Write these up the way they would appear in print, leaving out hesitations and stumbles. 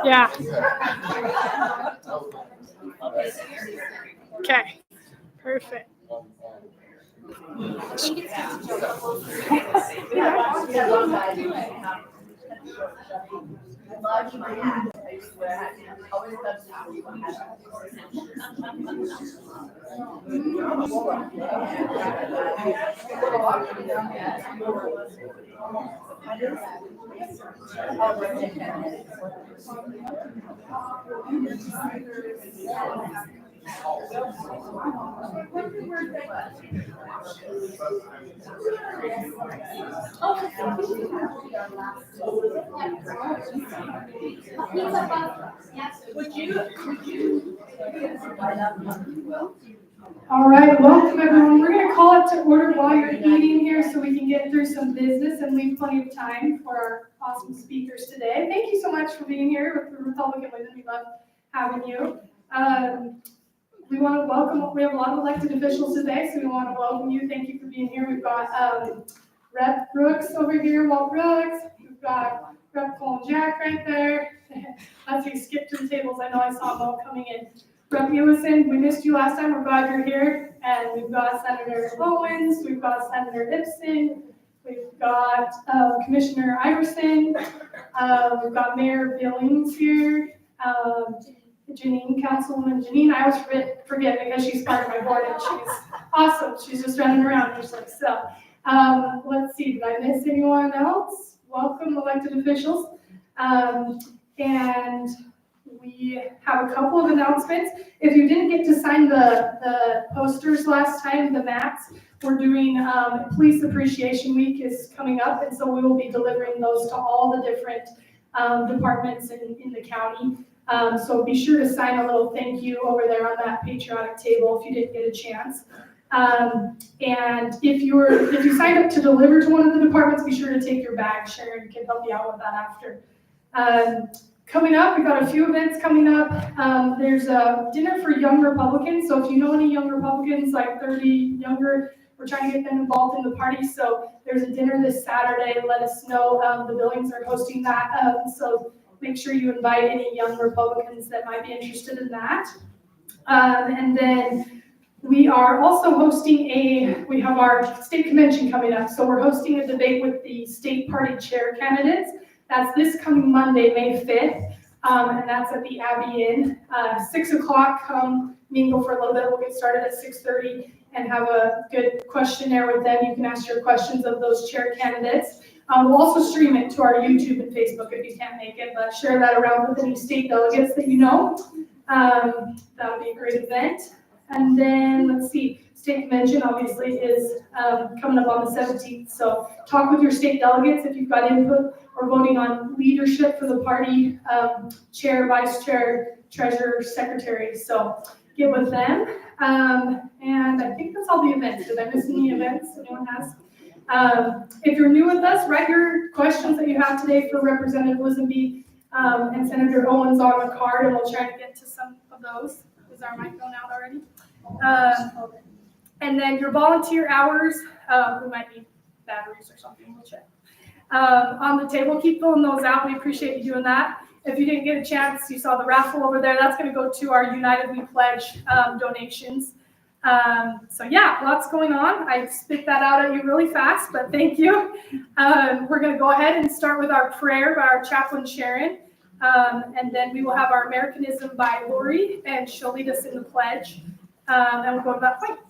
Yeah. Okay. Perfect. All right, welcome everyone. We're going to call it to order while you're eating here so we can get through some business and leave plenty of time for our awesome speakers today. Thank you so much for being here with the Republican Women. We love having you. We want to welcome, we have a lot of elected officials today, so we want to welcome you. Thank you for being here. We've got Rep. Brooks over here, Walt Brooks. We've got Rep. Colin Jack right there. As we skip to the tables, I know I saw them all coming in. Rep. Ewison, we missed you last time. We're glad you're here. And we've got Senator Owens. We've got Senator Ibsen. We've got Commissioner Iverson. We've got Mayor Billings here. Janine, Councilwoman Janine. I always forget because she's part of my board and she's awesome. She's just running around usually. So let's see, did I miss anyone else? Welcome, elected officials. And we have a couple of announcements. If you didn't get to sign the posters last time, the mats, we're doing Police Appreciation Week is coming up, and so we will be delivering those to all the different departments in the county. So be sure to sign a little thank you over there on that patriotic table if you didn't get a chance. And if you signed up to deliver to one of the departments, be sure to take your bag. Sharon can help you out with that after. Coming up, we've got a few events coming up. There's a dinner for young Republicans. So if you know any young Republicans, like 30 younger, we're trying to get them involved in the party. So there's a dinner this Saturday. Let us know. The Billings are hosting that. So make sure you invite any young Republicans that might be interested in that. And then we are also hosting we have our state convention coming up. So we're hosting a debate with the state party chair candidates. That's this coming Monday, May 5th, and that's at the Abbey Inn. 6 o'clock, come mingle for a little bit. We'll get started at 6:30 and have a good questionnaire with them. You can ask your questions of those chair candidates. We'll also stream it to our YouTube and Facebook if you can't make it, but share that around with any state delegates that you know. That'll be a great event. And then, let's see, state convention obviously is coming up on the 17th. So talk with your state delegates if you've got input or voting on leadership for the party, chair, vice chair, treasurer, secretary. So get with them. And I think that's all the events. Did I miss any events anyone has? If you're new with us, write your questions that you have today for Representative Lisonbee and Senator Owens on the card, and we'll try to get to some of those. Is our mic going out already? And then your volunteer hours, we might need batteries or something, we'll check. On the table, keep filling those out. We appreciate you doing that. If you didn't get a chance, you saw the raffle over there. That's going to go to our United We Pledge donations. So yeah, lots going on. I spit that out at you really fast, but thank you. We're going to go ahead and start with our prayer by our chaplain Sharon. And then we will have our Americanism by Lori, and she'll lead us in the pledge. And we'll go to that point.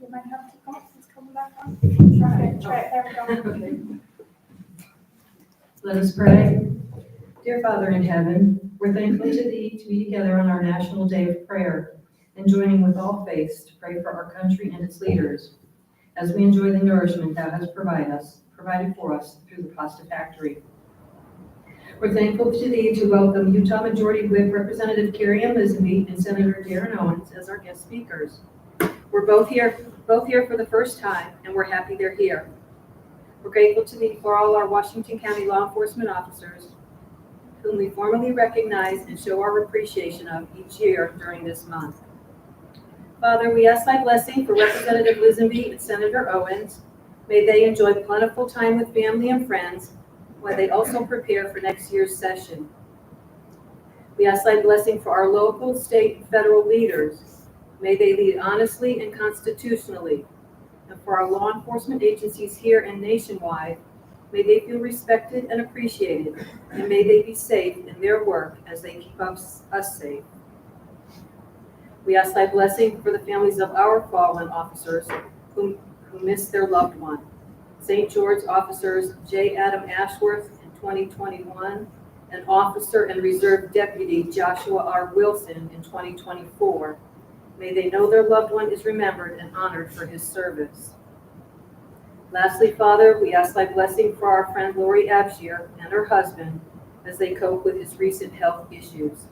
You might have to go. It's coming back on. Try it. There we go. Let us pray. Dear Father in heaven, we're thankful to Thee to be together on our National Day of Prayer and joining with all faiths to pray for our country and its leaders as we enjoy the nourishment Thou hast provided for us through the pasta factory. We're thankful to Thee to welcome Utah Majority Whip Representative Karianne Lisonbee and Senator Derrin Owens as our guest speakers. We're both here for the first time, and we're happy they're here. We're grateful to Thee for all our Washington County law enforcement officers, whom we formally recognize and show our appreciation of each year during this month. Father, we ask thy blessing for Representative Lisonbee and Senator Owens. May they enjoy plentiful time with family and friends while they also prepare for next year's session. We ask thy blessing for our local, state, and federal leaders. May they lead honestly and constitutionally. And for our law enforcement agencies here and nationwide, may they feel respected and appreciated, and may they be safe in their work as they keep us safe. We ask thy blessing for the families of our fallen officers who missed their loved one. St. George officers J. Adam Ashworth in 2021, and Officer and Reserve Deputy Joshua R. Wilson in 2024. May they know their loved one is remembered and honored for his service. Lastly, Father, we ask thy blessing for our friend Lori Abshir and her husband as they cope with his recent health issues.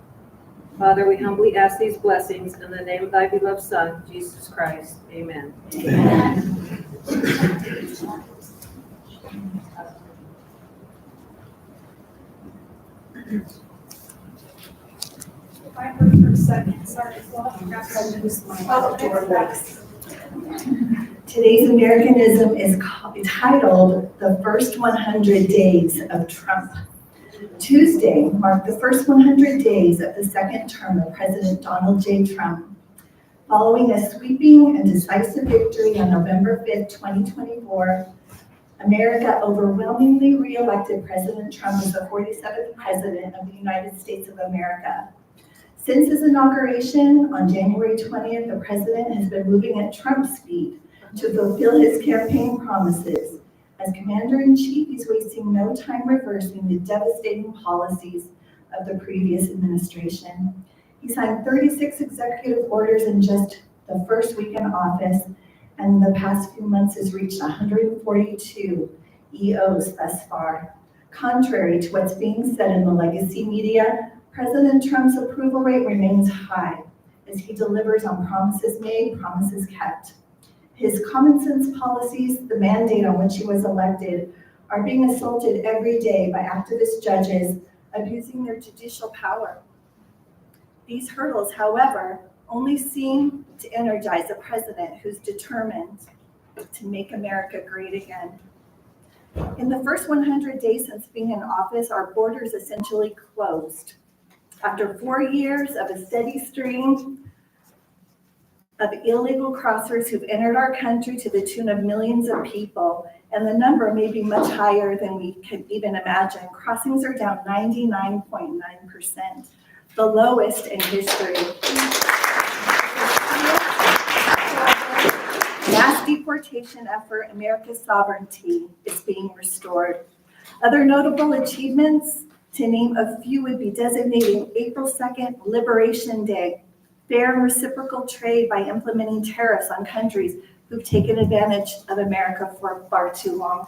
Father, we humbly ask these blessings in the name of thy beloved Son, Jesus Christ. Amen. Amen. If I heard for a second, sorry, Today's Americanism is titled The First 100 Days of Trump. Tuesday marked the first 100 days of the second term of President Donald J. Trump. Following a sweeping and decisive victory on November 5th, 2024, America overwhelmingly re-elected President Trump as the 47th President of the United States of America. Since his inauguration on January 20th, the President has been moving at Trump speed to fulfill his campaign promises. As Commander-in-Chief, he's wasting no time reversing the devastating policies of the previous administration. He signed 36 executive orders in just the first week in office, and in the past few months has reached 142 EOs thus far. Contrary to what's being said in the legacy media, President Trump's approval rate remains high as he delivers on promises made, promises kept. His common sense policies, the mandate on which he was elected, are being assaulted every day by activist judges abusing their judicial power. These hurdles, however, only seem to energize a president who's determined to make America great again. In the first 100 days since being in office, our borders essentially closed. After 4 years of a steady stream of illegal crossers who've entered our country to the tune of millions of people, and the number may be much higher than we could even imagine. Crossings are down 99.9%, the lowest in history. Mass deportation effort, America's sovereignty is being restored. Other notable achievements, to name a few, would be designating April 2nd Liberation Day, fair and reciprocal trade by implementing tariffs on countries who've taken advantage of America for far too long.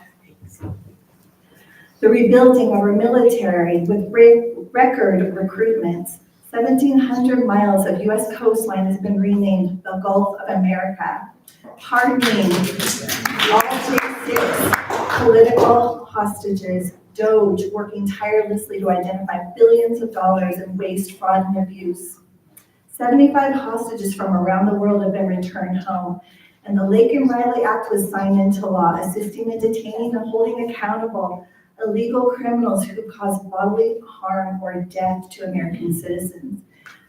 The rebuilding of our military with record recruitments. 1,700 miles of U.S. coastline has been renamed the Gulf of America. Pardoning all J6 political hostages. DOGE working tirelessly to identify billions of dollars in waste, fraud, and abuse. 75 hostages from around the world have been returned home, and the Lake and Riley Act was signed into law, assisting in detaining and holding accountable illegal criminals who cause bodily harm or death to American citizens.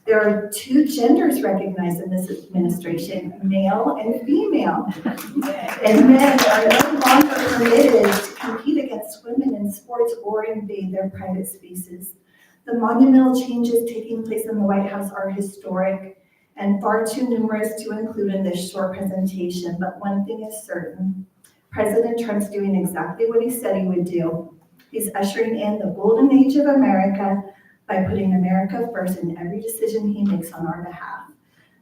There are 2 genders recognized in this administration, male and female. And men are no longer permitted to compete against women in sports or invade their private spaces. The monumental changes taking place in the White House are historic and far too numerous to include in this short presentation, but one thing is certain. President Trump's doing exactly what he said he would do. He's ushering in the golden age of America by putting America first in every decision he makes on our behalf.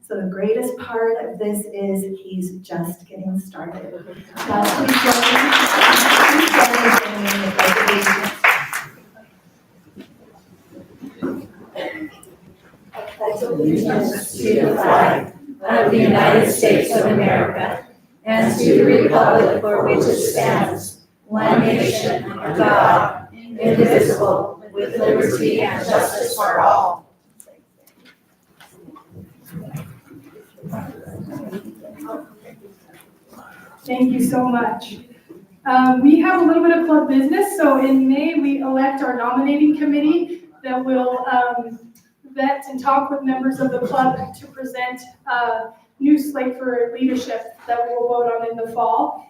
So the greatest part of this is he's just getting started. Please join me in the presentation. Allegiance to the flag of the United States of America and to the republic for which it stands, one nation under God, indivisible, with liberty and justice for all. Thank you so much. We have a little bit of club business. So in May, we elect our nominating committee that will vet and talk with members of the club to present a new slate for leadership that we will vote on in the fall,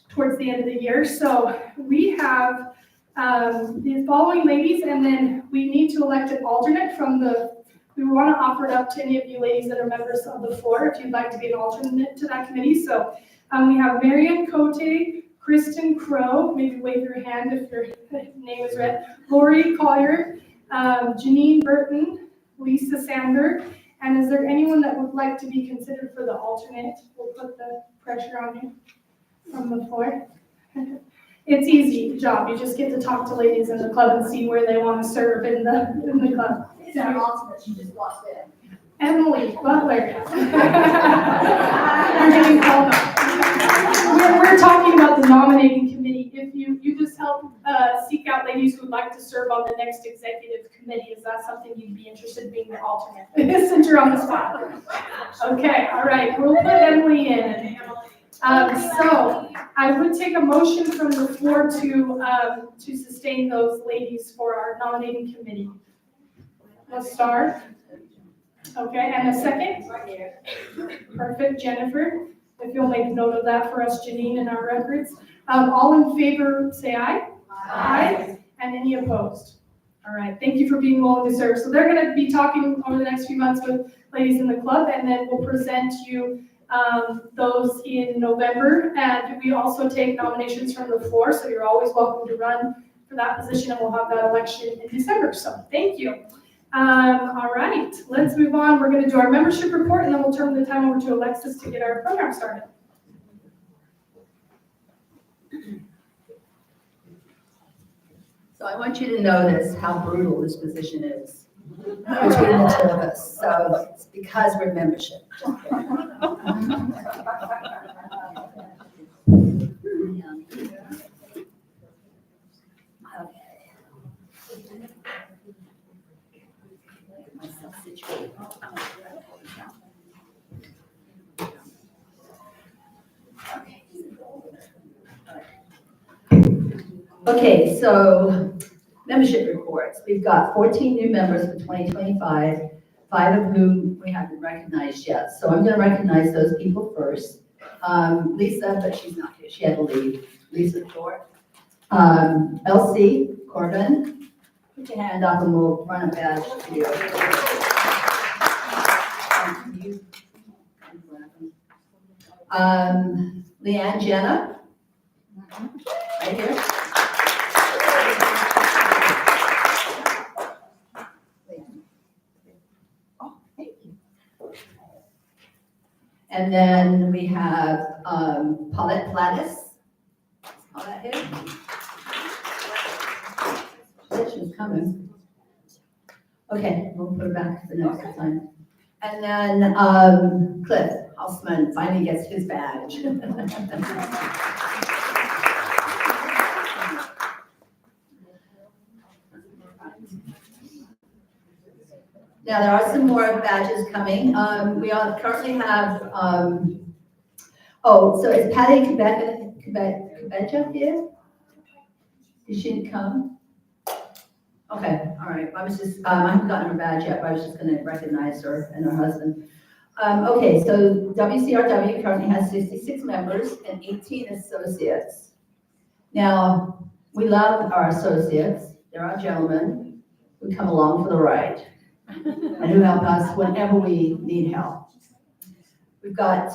towards the end of the year. So we have the following ladies, and then we need to elect an alternate from we want to offer it up to any of you ladies that are members of the floor if you'd like to be an alternate to that committee. So we have Marianne Cote, Kristen Crow, maybe wave your hand if your name is read, Lori Collier, Janine Burton, Lisa Sandberg, and is there anyone that would like to be considered for the alternate? We'll put the pressure on you from the floor. It's easy job. You just get to talk to ladies in the club and see where they want to serve in the club. It's our alternate, she just walked in. Emily Butler. You're getting called up. We're talking about the nominating committee. If you just help seek out ladies who would like to serve on the next executive committee, is that something you'd be interested in being the alternate? Since you're on the spot. Okay, all right, we'll put Emily in. So I would take a motion from the floor to sustain those ladies for our nominating committee. Let's start. Okay, and a second? Right here. Perfect, Jennifer. If you'll make note of that for us, Janine, in our records. All in favor, say aye. Aye. And any opposed? All right, thank you for being willing to serve. So they're going to be talking over the next few months with ladies in the club, and then we'll present you those in November. And we also take nominations from the floor, so you're always welcome to run for that position, and we'll have that election in December. So thank you. All right, let's move on. We're going to do our membership report, and then we'll turn the time over to Alexis to get our program started. So I want you to notice how brutal this position is between the two of us. So it's because we're membership. Myself situated. Okay, so membership reports. We've got 14 new members for 2025, 5 of whom we haven't recognized yet. So I'm going to recognize those people first. Lisa, but she's not here. She had to leave. Lisa Short. LC Corbin. Put your hand up and we'll run a badge to you. Leanne Jenna. Right here. And then we have Paulette Plattis. Is Paulette here? She's coming. Okay, we'll put her back the next time. And then Cliff Hausman finally gets his badge. Now, there are some more badges coming. We currently have, so is Patty Cabeja here? Did she come? Okay, all right. I haven't gotten her badge yet, but I was just going to recognize her and her husband. Okay, so WCRW currently has 66 members and 18 associates. Now, we love our associates. They're our gentlemen who come along for the ride and who help us whenever we need help. We've got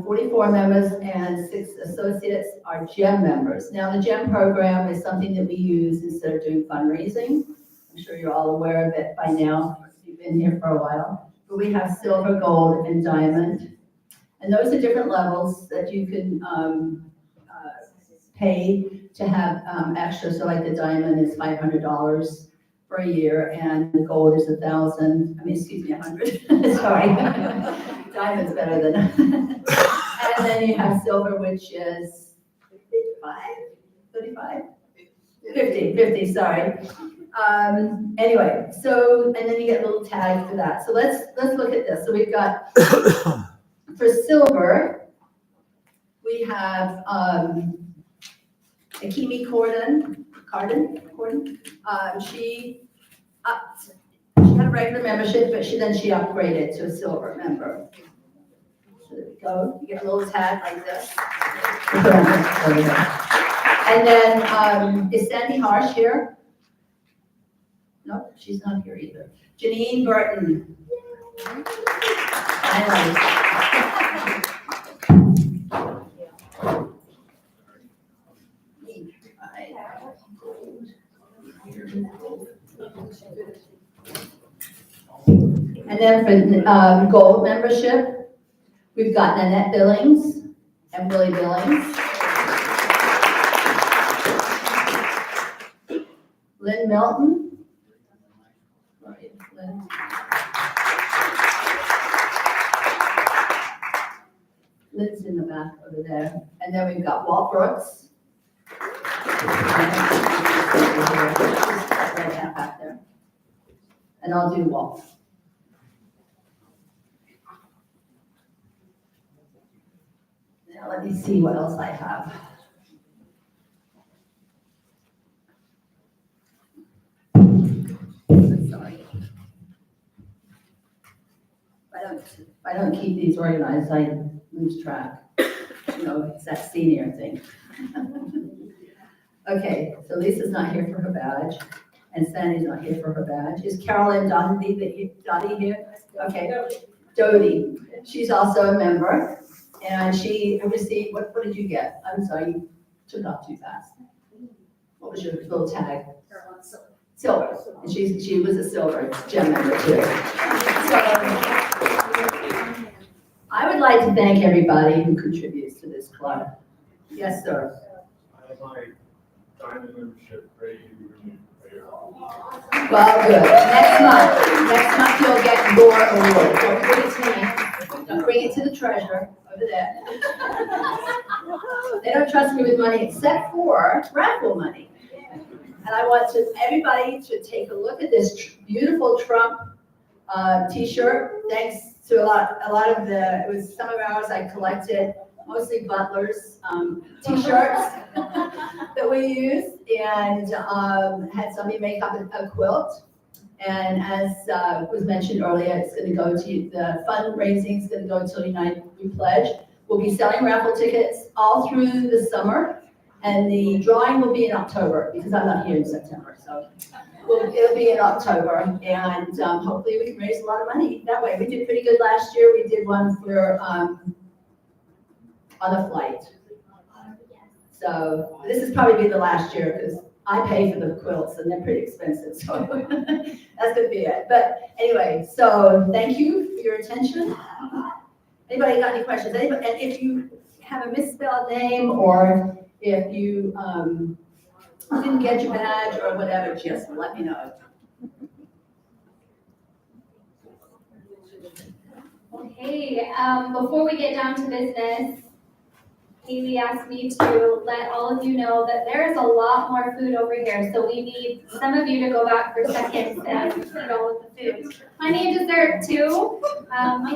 44 members and 6 associates are GEM members. Now, the GEM program is something that we use instead of doing fundraising. I'm sure you're all aware of it by now. You've been here for a while. But we have silver, gold, and diamond. And those are different levels that you can pay to have extra. So like the diamond is $500 for a year, and the gold is 1,000. 100. Sorry, diamond's better than. And then you have silver, which is 50. Sorry. Anyway, so and then you get a little tag for that. So let's look at this. So we've got For silver, we have Akimi Corden. She had a regular membership, but she upgraded to a silver member. So there we go. You get a little tag like this. And then is Sandy Harsh here? Nope, she's not here either. Janine Burton. Finally. And then for gold membership, we've got Nanette Billings and Willie Billings. Lynn Milton. Right, Lynn. Lynn's in the back over there. And then we've got Walt Brooks. Back there. And I'll do Walt. Now let me see what else I have. Sorry. If I don't keep these organized, I lose track. You know, it's that senior thing. Okay, so Lisa's not here for her badge, and Sandy's not here for her badge. Is Carolyn Dottie here? Okay, Dodie. She's also a member, and she received, what did you get? I'm sorry, you took off too fast. What was your little tag? Silver. And she was a silver gem member too. So, I would like to thank everybody who contributes to this club. Yes, sir. I have my diamond membership ready to be renewed. Well, good. Next month you'll get your award. Don't bring it to me. Don't bring it to the treasurer over there. They don't trust me with money except for raffle money. And I want everybody to take a look at this beautiful Trump t-shirt. Thanks to a lot of it was some of ours I collected, mostly Butler's t-shirts that we used, and had somebody make up a quilt. And as was mentioned earlier, it's going to go to the fundraising is going to go to United We Pledge. We'll be selling raffle tickets all through the summer, and the drawing will be in October because I'm not here in September. So it'll be in October, and hopefully we can raise a lot of money that way. We did pretty good last year. We did one for on a flight. So this is probably the last year because I pay for the quilts and they're pretty expensive. So that's gonna be it. But anyway, so thank you for your attention. Anybody got any questions? Anybody, and if you have a misspelled name or if you didn't get your badge or whatever, just let me know. Okay, before we get down to business, Haley asked me to let all of you know that there is a lot more food over here, so we need some of you to go back for seconds and eat all of the food. Plenty of dessert too.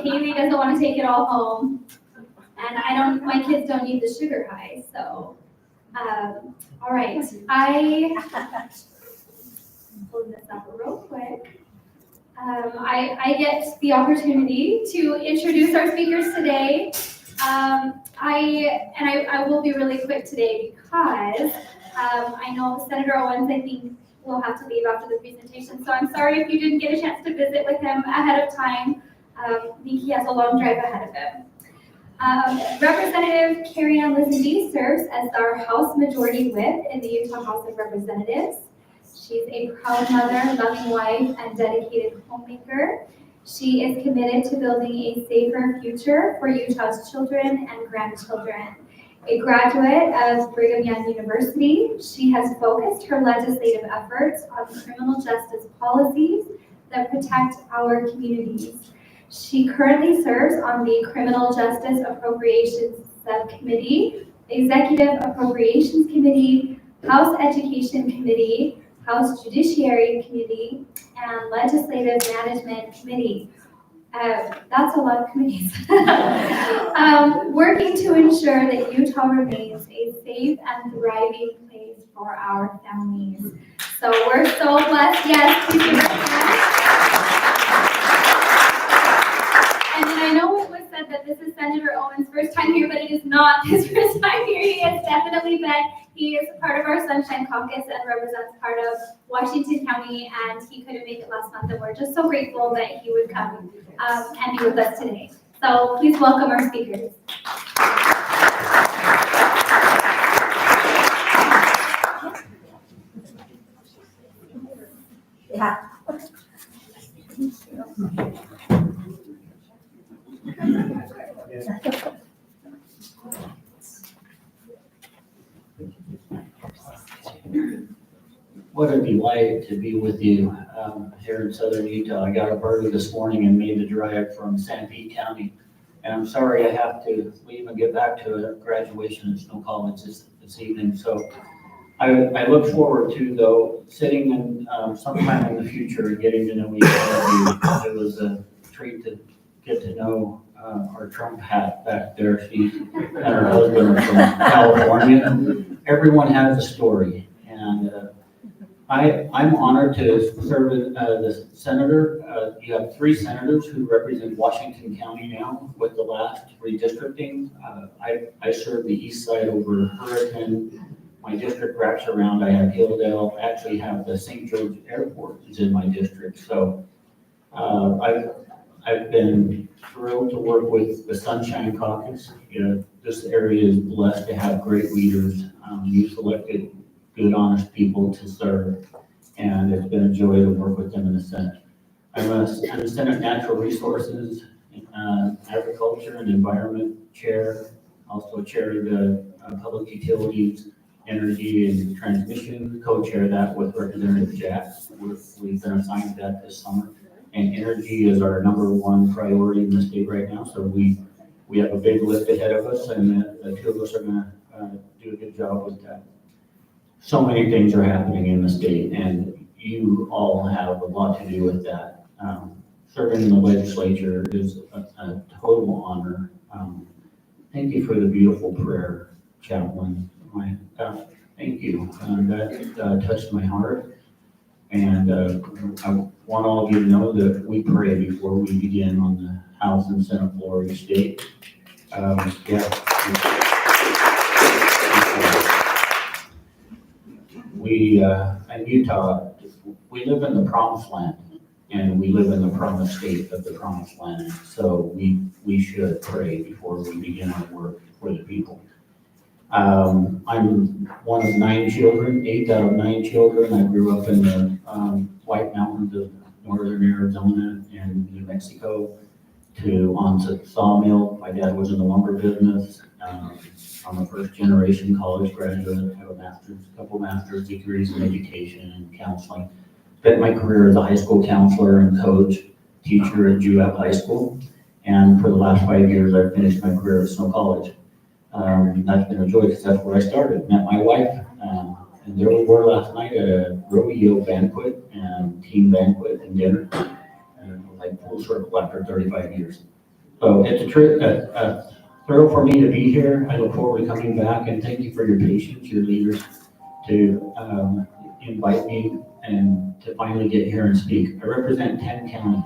Haley doesn't want to take it all home, and my kids don't need the sugar high, so. All right, I pull this up real quick. I get the opportunity to introduce our speakers today. I will be really quick today because I know Senator Owens, I think, will have to leave after the presentation. So I'm sorry if you didn't get a chance to visit with him ahead of time. I think he has a long drive ahead of him. Representative Karianne Lisonbee serves as our House Majority Whip in the Utah House of Representatives. She's a proud mother, loving wife, and dedicated homemaker. She is committed to building a safer future for Utah's children and grandchildren. A graduate of Brigham Young University, she has focused her legislative efforts on criminal justice policies that protect our communities. She currently serves on the Criminal Justice Appropriations Subcommittee, Executive Appropriations Committee, House Education Committee, House Judiciary Committee, and Legislative Management Committee. That's a lot of committees. Working to ensure that Utah remains a safe and thriving place for our families. So we're so blessed. Yes, please give her a hand. And then I know it was said that this is Senator Owens' first time here, but it is not his first time here. He has definitely been. He is part of our Sunshine Caucus and represents part of Washington County, and he couldn't make it last month, and we're just so grateful that he would come and be with us today. So please welcome our speakers. What a delight to be with you here in southern Utah. I got up early this morning and made the drive from Sanpete County. And I'm sorry I have to leave and get back to a graduation at Snow College this evening. So I look forward to, though, sitting in sometime in the future and getting to know each one of you. It was a treat to get to know our Trump hat back there. She and her husband are from California. Everyone has a story. And I'm honored to serve as the senator. You have 3 senators who represent Washington County now with the last redistricting. I serve the east side over Hurricane. My district wraps around. I have Hilldale. I actually have the St. George Airport is in my district. So I've been thrilled to work with the Sunshine Caucus. This area is blessed to have great leaders. You selected good, honest people to serve, and it's been a joy to work with them in the Senate. I'm a Senate Natural Resources, Agriculture and Environment Chair, also chair of the Public Utilities, Energy and Transmission, co-chair that with Representative Jack. We've been assigned that this summer, and energy is our #1 priority in the state right now, so we have a big lift ahead of us, and the 2 of us are going to do a good job with that. So many things are happening in the state, and you all have a lot to do with that. Serving in the legislature is a total honor. Thank you for the beautiful prayer, Chaplain. Thank you. That touched my heart. And I want all of you to know that we pray before we begin on the House and Senate floor of the state. We, in Utah, we live in the promised land, and we live in the promised state of the promised land. So we should pray before we begin our work for the people. I'm one of 9 children, 8 out of 9 children. I grew up in the White Mountains of northern Arizona and New Mexico to Onset Sawmill. My dad was in the lumber business. I'm a first-generation college graduate. I have a couple master's degrees in education and counseling. Spent my career as a high school counselor and coach, teacher at Jewett High School. And for the last 5 years, I've finished my career at Snow College. That's been a joy because that's where I started. Met my wife, and there we were last night at a rodeo banquet and team banquet and dinner, like full circle after 35 years. So it's a thrill for me to be here. I look forward to coming back, and thank you for your patience, your leaders, to invite me and to finally get here and speak. I represent 10 counties,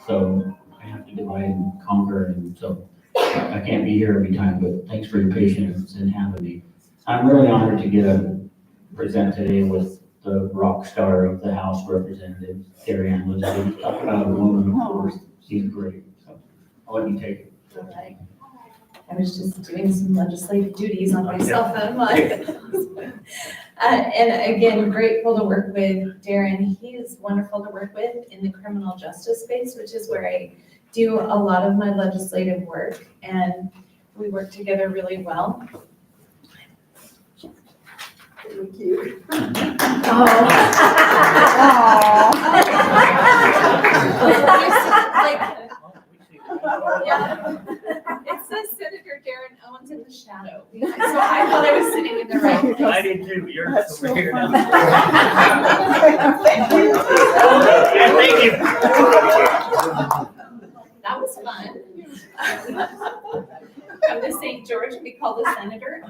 so I have to divide and conquer, and so I can't be here every time, but thanks for your patience in having me. I'm really honored to get to present today with the rock star of the House Representatives, Karianne. Talk about a woman, of course. She's great. So I'll let you take it. All right. I was just doing some legislative duties on my cell phone. And again, grateful to work with Derrin. He is wonderful to work with in the criminal justice space, which is where I do a lot of my legislative work, and we work together really well. Thank you. Yeah. It says Senator Derrin Owens in the shadow, so I thought I was sitting in the right place. I did too. You're over here now. Thank you. Yeah, thank you. to be called a senator.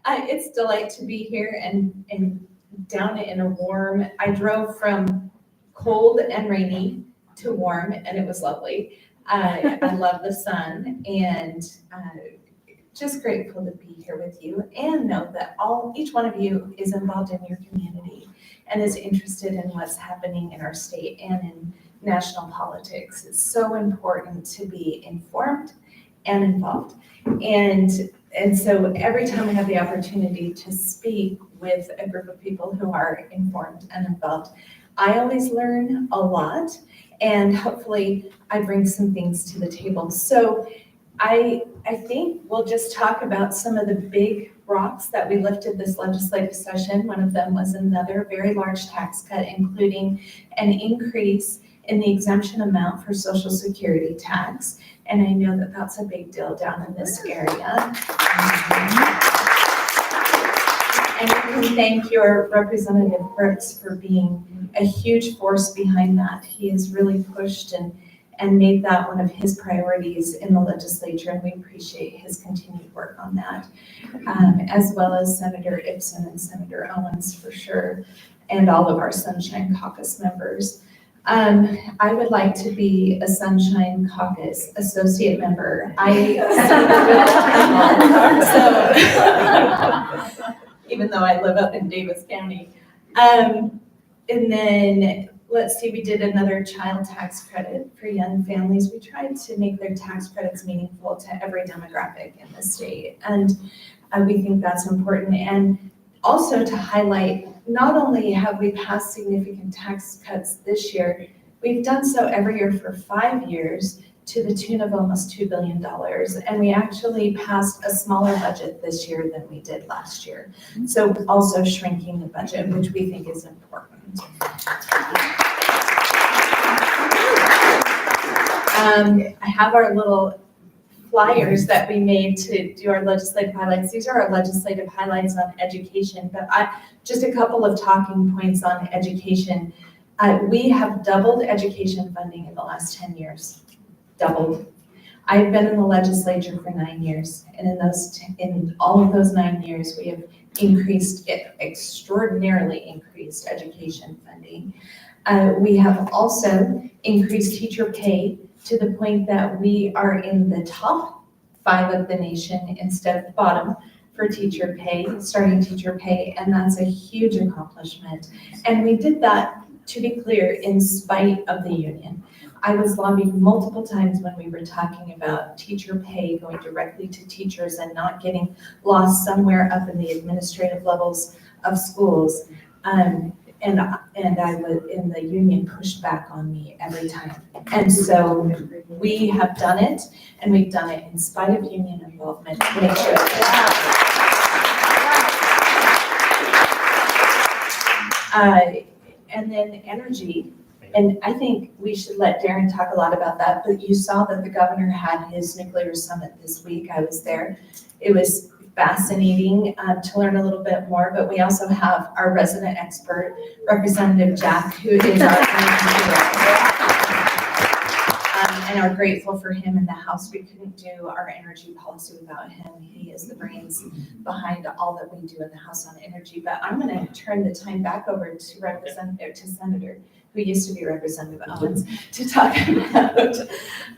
It's a delight to be here and down in a warm, I drove from cold and rainy to warm, and it was lovely. I love the sun, and just grateful to be here with you and know that each one of you is involved in your community and is interested in what's happening in our state and in national politics. It's so important to be informed and involved. And so every time we have the opportunity to speak with a group of people who are informed and involved, I always learn a lot, and hopefully I bring some things to the table. So I think we'll just talk about some of the big rocks that we lifted this legislative session. One of them was another very large tax cut, including an increase in the exemption amount for Social Security tax. And I know that that's a big deal down in this area. And I can thank your Representative Brooks for being a huge force behind that. He has really pushed and made that one of his priorities in the legislature, and we appreciate his continued work on that, as well as Senator Ibsen and Senator Owens for sure, and all of our Sunshine Caucus members. I would like to be a Sunshine Caucus associate member. So even though I live up in Davis County. And then let's see, we did another child tax credit for young families. We tried to make their tax credits meaningful to every demographic in the state. And we think that's important. And also to highlight, not only have we passed significant tax cuts this year, we've done so every year for 5 years to the tune of almost $2 billion. And we actually passed a smaller budget this year than we did last year. So also shrinking the budget, which we think is important. I have our little flyers that we made to do our legislative highlights. These are our legislative highlights on education, but just a couple of talking points on education. We have doubled education funding in the last 10 years, doubled. I've been in the legislature for 9 years, and in all of those 9 years, we have extraordinarily increased education funding. We have also increased teacher pay to the point that we are in the top 5 of the nation instead of the bottom for teacher pay, starting teacher pay, and that's a huge accomplishment. And we did that, to be clear, in spite of the union. I was lobbied multiple times when we were talking about teacher pay going directly to teachers and not getting lost somewhere up in the administrative levels of schools. And the union pushed back on me every time. And so we have done it, and we've done it in spite of union involvement to make sure and then energy. And I think we should let Derrin talk a lot about that, but you saw that the governor had his nuclear summit this week. I was there. It was fascinating to learn a little bit more, but we also have our resident expert, Representative Jack, who is our energy director. And are grateful for him in the House. We couldn't do our energy policy without him. He is the brains behind all that we do in the House on energy. But I'm going to turn the time back over to Senator, who used to be Representative Owens, to talk about.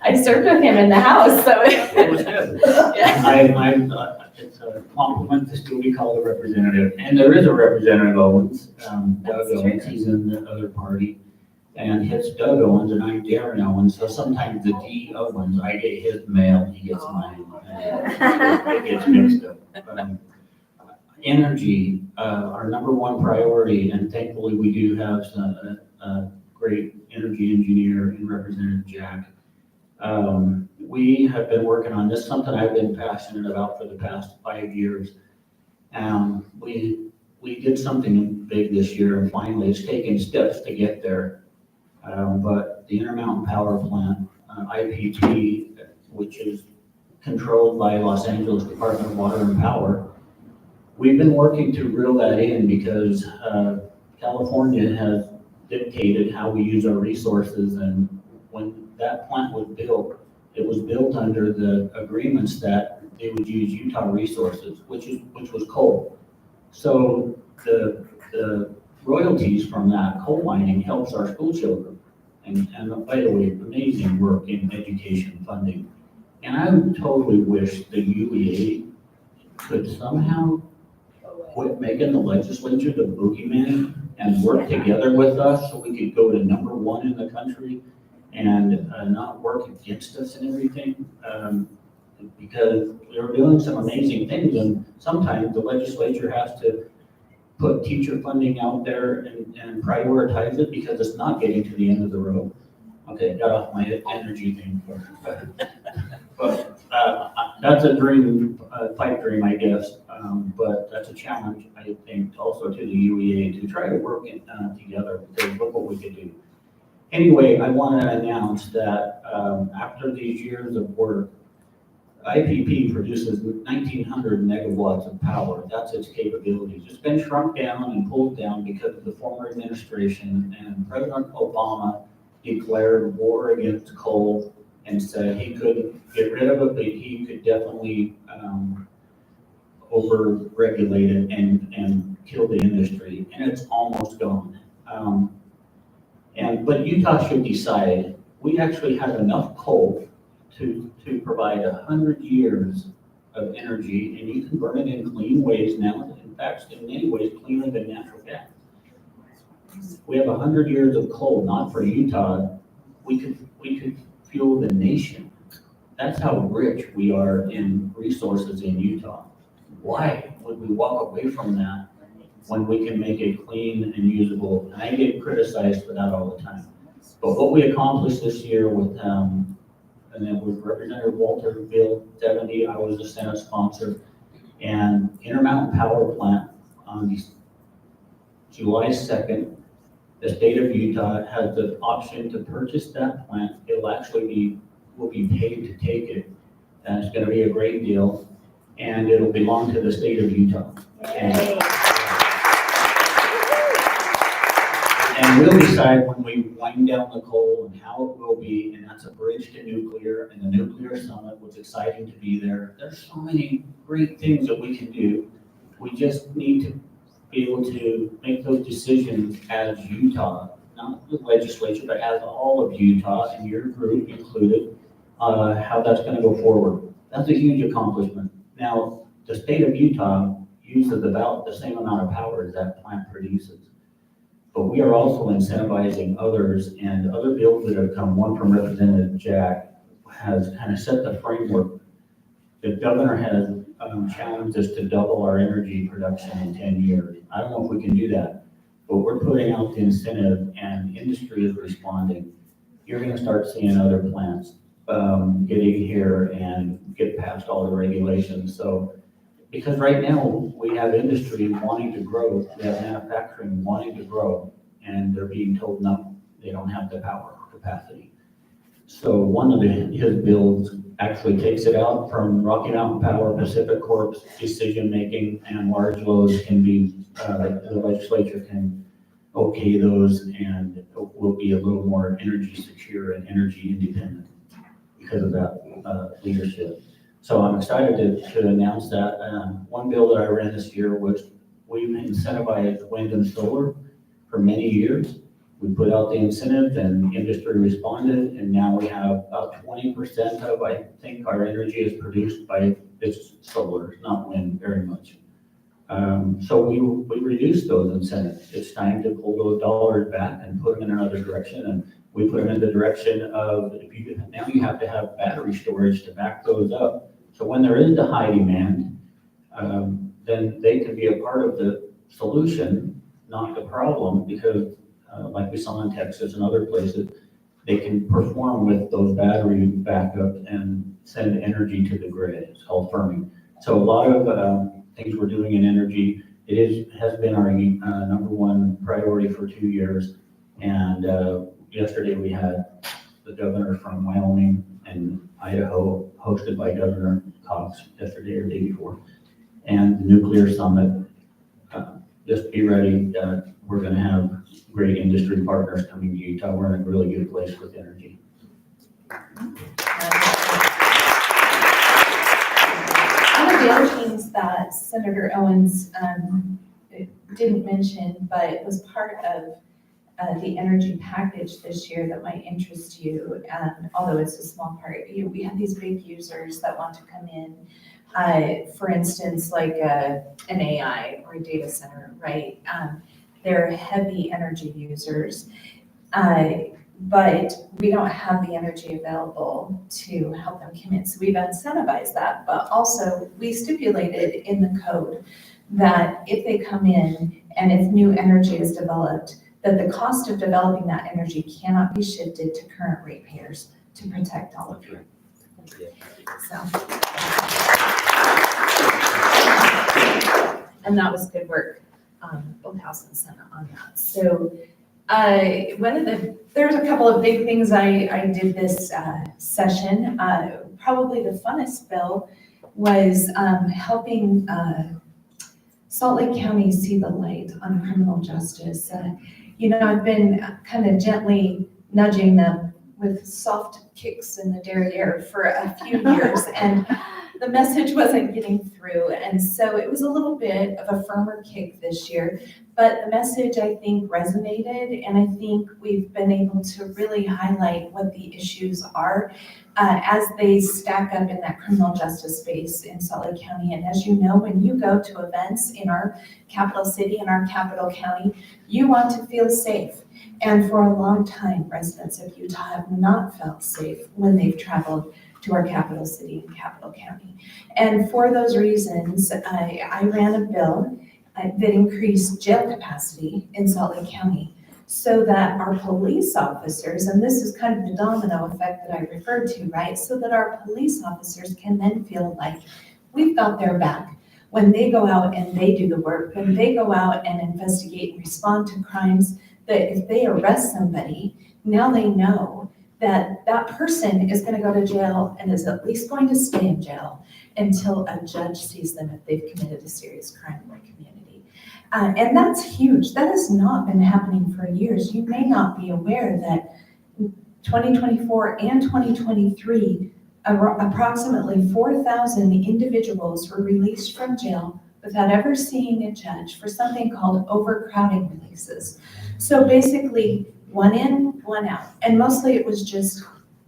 I served with him in the House, so It was good. Yeah. It's a compliment to still be called a representative, and there is a Representative Owens, Doug That's Owens, true. he's in the other party, and it's Doug Owens and I'm Derrin Owens, so sometimes the D Owens, I get his mail, he gets mine, and it gets mixed up. Energy, our number one priority, and thankfully we do have a great energy engineer in Representative Jack. We have been working on this, something I've been passionate about for the past 5 years. We did something big this year, and finally it's taken steps to get there. But the Intermountain Power Plant, IPP, which is controlled by Los Angeles Department of Water and Power, we've been working to reel that in because California has dictated how we use our resources, and when that plant was built, It was built under the agreements that they would use Utah resources, which was coal. So the royalties from that coal mining helps our school children. And by the way, amazing work in education funding. And I totally wish the UEA could somehow quit making the legislature the boogeyman and work together with us so we could go to #1 in the country and not work against us and everything. Because they're doing some amazing things, and sometimes the legislature has to put teacher funding out there and prioritize it because it's not getting to the end of the road. Okay, got off my energy thing. But that's a dream, pipe dream, I guess. But that's a challenge, I think, also to the UEA to try to work together, because look what we could do. Anyway, I want to announce that after these years of work, IPP produces 1,900 megawatts of power. That's its capabilities. It's been shrunk down and pulled down because of the former administration, and President Obama declared war against coal and said he couldn't get rid of it, but he could definitely over-regulate it and kill the industry, and it's almost gone. But Utah should decide, we actually have enough coal to provide 100 years of energy, and you can burn it in clean ways now. In fact, in many ways, cleaner than natural gas. We have 100 years of coal, not for Utah. We could fuel the nation. That's how rich we are in resources in Utah. Why would we walk away from that when we can make it clean and usable? And I get criticized for that all the time. But what we accomplished this year with, and then with Representative Walter Bill 70, I was the Senate sponsor, and Intermountain Power Plant on July 2nd, the state of Utah has the option to purchase that plant. It'll actually will be paid to take it. And it's gonna be a great deal, and it'll belong to the state of Utah. And we'll decide when we wind down the coal and how it will be, and that's a bridge to nuclear, and the nuclear summit was exciting to be there. There's so many great things that we can do. We just need to be able to make those decisions as Utah, not the legislature, but as all of Utah, and your group included, how that's gonna go forward. That's a huge accomplishment. Now, the state of Utah uses about the same amount of power as that plant produces. But we are also incentivizing others, and other bills that have come, one from Representative Jack, has kind of set the framework. The governor has challenged us to double our energy production in 10 years. I don't know if we can do that, but we're putting out the incentive, and industry is responding. You're gonna start seeing other plants getting here and get past all the regulations. So, because right now we have industry wanting to grow, we have manufacturing wanting to grow, and they're being told no, they don't have the power capacity. So one of his bills actually takes it out from Rocky Mountain Power, Pacific Corp's decision-making, and large loads can be, the legislature can okay those, and will be a little more energy secure and energy independent because of that leadership. So I'm excited to announce that. One bill that I ran this year was we've incentivized wind and solar for many years. We put out the incentive and industry responded, and now we have about 20% of, I think, our energy is produced by this solar, not wind very much. So we reduced those incentives. It's time to pull those dollars back and put them in another direction, and we put them in the direction of, now you have to have battery storage to back those up. So when there is the high demand, then they can be a part of the solution, not the problem, because like we saw in Texas and other places, they can perform with those battery backups and send energy to the grid. It's called firming. So a lot of things we're doing in energy, has been our #1 priority for 2 years. And yesterday we had the governor from Wyoming and Idaho, hosted by Governor Cox yesterday or day before, and the nuclear summit. Just be ready. We're going to have great industry partners coming to Utah. We're in a really good place with energy. One of the other things that Senator Owens didn't mention, but was part of the energy package this year that might interest you, although it's a small part, we have these big users that want to come in, for instance, like an AI or a data center, right? They're heavy energy users, but we don't have the energy available to help them commit. So we've incentivized that, but also we stipulated in the code that if they come in and if new energy is developed, that the cost of developing that energy cannot be shifted to current ratepayers to protect all of you. So. And that was good work, both House and Senate on that. So there's a couple of big things I did this session. Probably the funnest bill was helping Salt Lake County see the light on criminal justice. I've been kind of gently nudging them with soft kicks in the derriere for a few years, and the message wasn't getting through. And so it was a little bit of a firmer kick this year, but the message, I think, resonated, and I think we've been able to really highlight what the issues are as they stack up in that criminal justice space in Salt Lake County. And as you know, when you go to events in our capital city, in our capital county, you want to feel safe. And for a long time, residents of Utah have not felt safe when they've traveled to our capital city and capital county. And for those reasons, I ran a bill that increased jail capacity in Salt Lake County so that our police officers, and this is kind of the domino effect that I referred to, right? So that our police officers can then feel like we've got their back when they go out and they do the work, when they go out and investigate and respond to crimes, that if they arrest somebody, now they know that that person is going to go to jail and is at least going to stay in jail until a judge sees them if they've committed a serious crime in their community. And that's huge. That has not been happening for years. You may not be aware that 2024 and 2023, approximately 4,000 individuals were released from jail without ever seeing a judge for something called overcrowding releases. So basically, one in, one out. And mostly it was just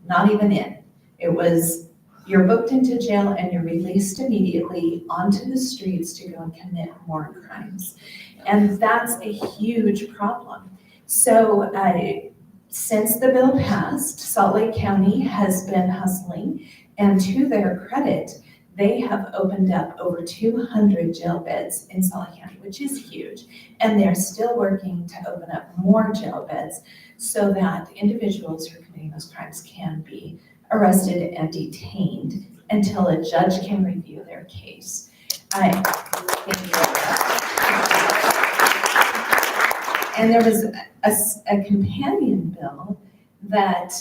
not even in. It was you're booked into jail and you're released immediately onto the streets to go and commit more crimes. And that's a huge problem. So since the bill passed, Salt Lake County has been hustling, and to their credit, they have opened up over 200 jail beds in Salt Lake County, which is huge. And they're still working to open up more jail beds so that individuals who are committing those crimes can be arrested and detained until a judge can review their case. And there was a companion bill that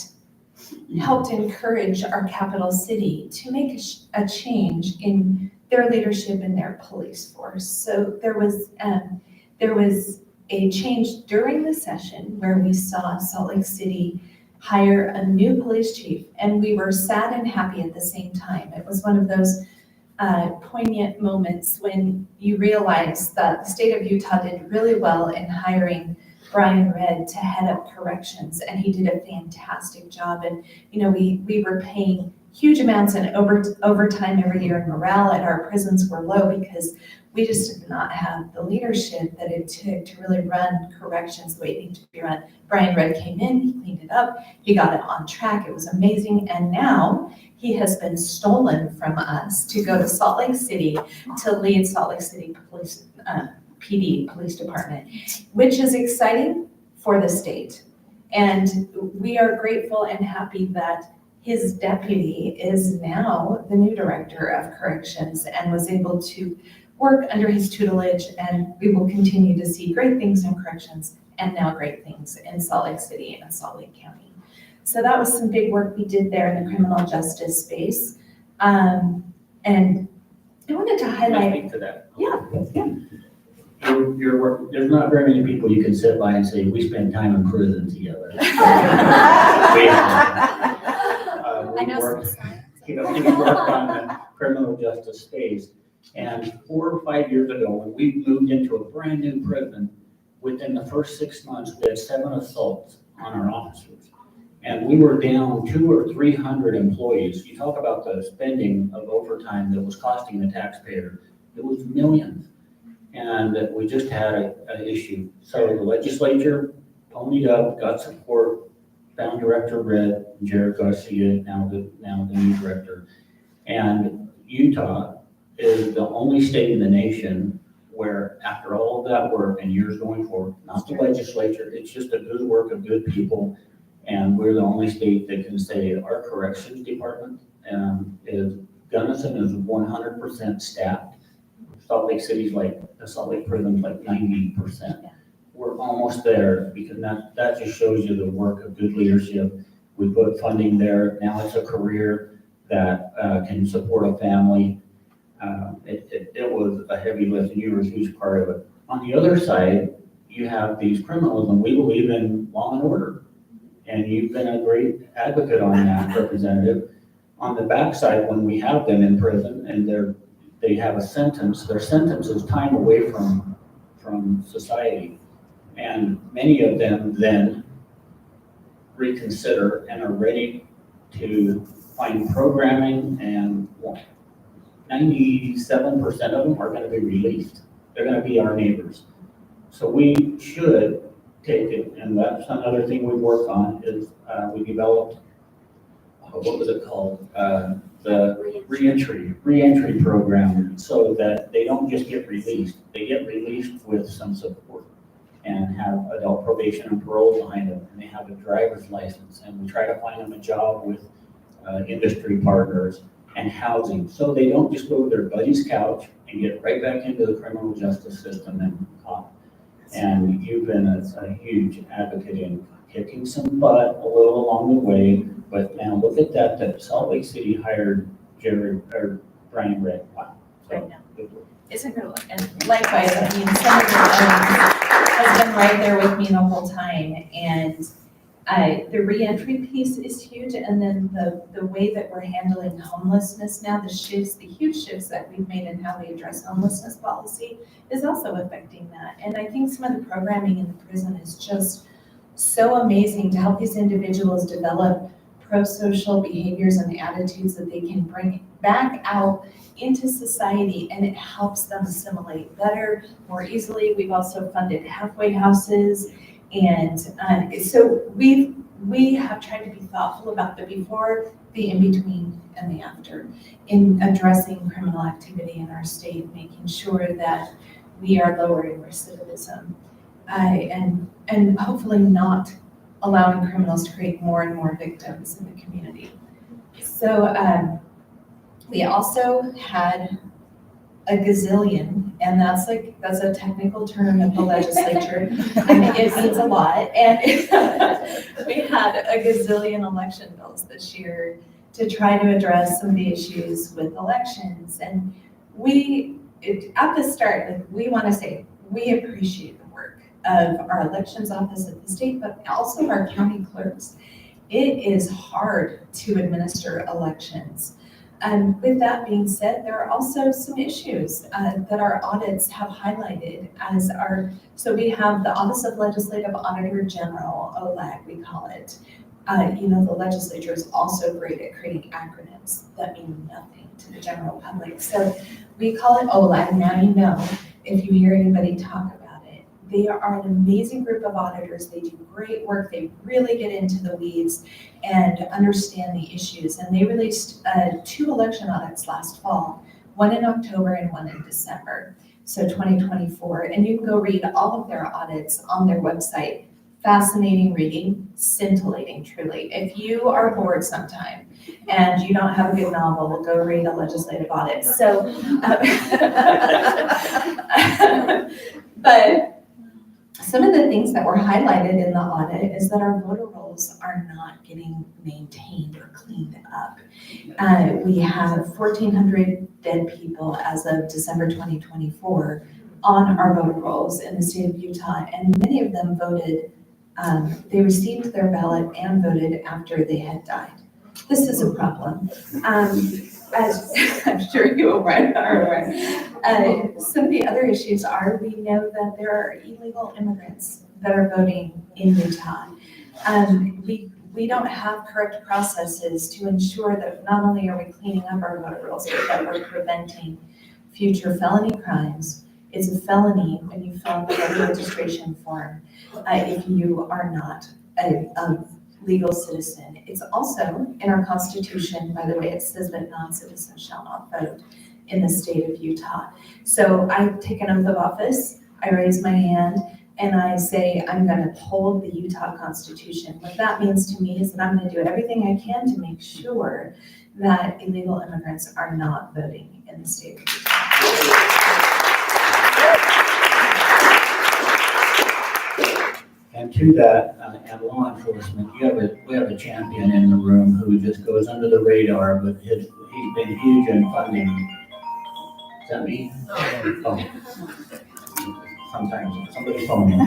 helped encourage our capital city to make a change in their leadership in their police force. So there was a change during the session where we saw Salt Lake City hire a new police chief, and we were sad and happy at the same time. It was one of those poignant moments when you realize that the state of Utah did really well in hiring Brian Redd to head up corrections, and he did a fantastic job. And we were paying huge amounts in overtime every year, and morale at our prisons were low because we just did not have the leadership that it took to really run corrections the way it needed to be run. Brian Redd came in, he cleaned it up, he got it on track, it was amazing, and now he has been stolen from us to go to Salt Lake City to lead Salt Lake City Police, PD, Police Department, which is exciting for the state. And we are grateful and happy that his deputy is now the new director of corrections and was able to work under his tutelage, and we will continue to see great things in corrections and now great things in Salt Lake City and Salt Lake County. So that was some big work we did there in the criminal justice space. And I wanted to highlight. Can I speak to that? Yeah. Your work, there's not very many people you can sit by and say, we spent time in prison together. I know work, some science. we work on the criminal justice space. And 4 or 5 years ago, when we moved into a brand new prison, within the first 6 months, we had 7 assaults on our officers. And we were down 200 or 300 employees. You talk about the spending of overtime that was costing the taxpayer. It was millions. And we just had an issue. So the legislature ponied up, got support, found Director Red, Jared Garcia, now the new director. And Utah is the only state in the nation where, after all of that work and years going forward, not the legislature, it's just a good work of good people. And we're the only state that can say our corrections department Gunnison is 100% staffed. Salt Lake City's the Salt Lake prison's 90%. We're almost there, because that just shows you the work of good leadership. We put funding there. Now it's a career that can support a family. It was a heavy lift, and you were a huge part of it. On the other side, you have these criminals, and we believe in law and order. And you've been a great advocate on that, Representative. On the backside, when we have them in prison and they have a sentence, their sentence is time away from society. And many of them then reconsider and are ready to find programming, and 97% of them are going to be released. They're going to be our neighbors. So we should take it, and that's another thing we work on is we developed, what was it called? The reentry program, so that they don't just get released. They get released with some support and have adult probation and parole behind them, and they have a driver's license, and we try to find them a job with industry partners and housing, so they don't just go to their buddy's couch and get right back into the criminal justice system and caught. And you've been a huge advocate in kicking some butt a little along the way, but now look at that Salt Lake City hired Brian Red. Wow. Right now. It's incredible. And likewise, I mean, Senator Owens has been right there with me the whole time. And the reentry piece is huge. And then the way that we're handling homelessness now, the huge shifts that we've made in how we address homelessness policy is also affecting that. And I think some of the programming in the prison is just so amazing to help these individuals develop pro-social behaviors and attitudes that they can bring back out into society, and it helps them assimilate better, more easily. We've also funded halfway houses, and so we have tried to be thoughtful about the before, the in-between, and the after in addressing criminal activity in our state, making sure that we are lowering recidivism, and hopefully not allowing criminals to create more and more victims in the community. So we also had a gazillion, and that's a technical term in the legislature. It means a lot. And we had a gazillion election bills this year to try to address some of the issues with elections. And at the start, we want to say we appreciate the work of our elections office at the state, but also our county clerks. It is hard to administer elections. And with that being said, there are also some issues that our audits have highlighted so we have the Office of Legislative Auditor General, OLAG, we call it. The legislature is also great at creating acronyms that mean nothing to the general public. So we call it OLAG. Now you know if you hear anybody talk about it. They are an amazing group of auditors. They do great work. They really get into the weeds and understand the issues. And they released 2 election audits last fall, one in October and one in December, so 2024. And you can go read all of their audits on their website. Fascinating reading, scintillating, truly. If you are bored sometime and you don't have a good novel, go read a legislative audit. So, but some of the things that were highlighted in the audit is that our voter rolls are not getting maintained or cleaned up. We have 1,400 dead people as of December 2024 on our voter rolls in the state of Utah, and many of them voted, they received their ballot and voted after they had died. this is a problem. As I'm sure you are aware. Some of the other issues are, we know that there are illegal immigrants that are voting in Utah. We don't have correct processes to ensure that not only are we cleaning up our voter rolls, but that we're preventing future felony crimes. It's a felony when you fill out the voter registration form if you are not a legal citizen. It's also in our Constitution, by the way, it says that non-citizens shall not vote in the state of Utah. So I take an oath of office, I raise my hand, and I say I'm going to uphold the Utah Constitution. What that means to me is that I'm going to do everything I can to make sure that illegal immigrants are not voting in the state of Utah. And to that, and law enforcement, we have a champion in the room who just goes under the radar, but he's been huge in funding. Is that me? Oh. Sometimes somebody's phoning.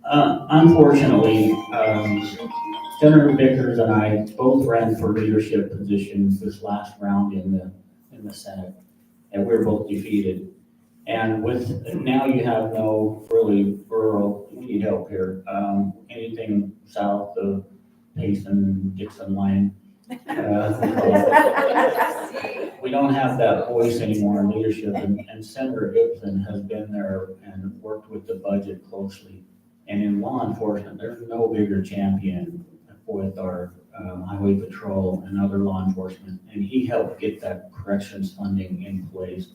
Unfortunately, Senator Vickers and I both ran for leadership positions this last round in the Senate, and we were both defeated. And now you have no really rural, we need help here. Anything south of Payson-Dixon line. We don't have that voice anymore in leadership, and Senator Gibson has been there and worked with the budget closely. And in law enforcement, there's no bigger champion with our highway patrol and other law enforcement, and he helped get that corrections funding in place.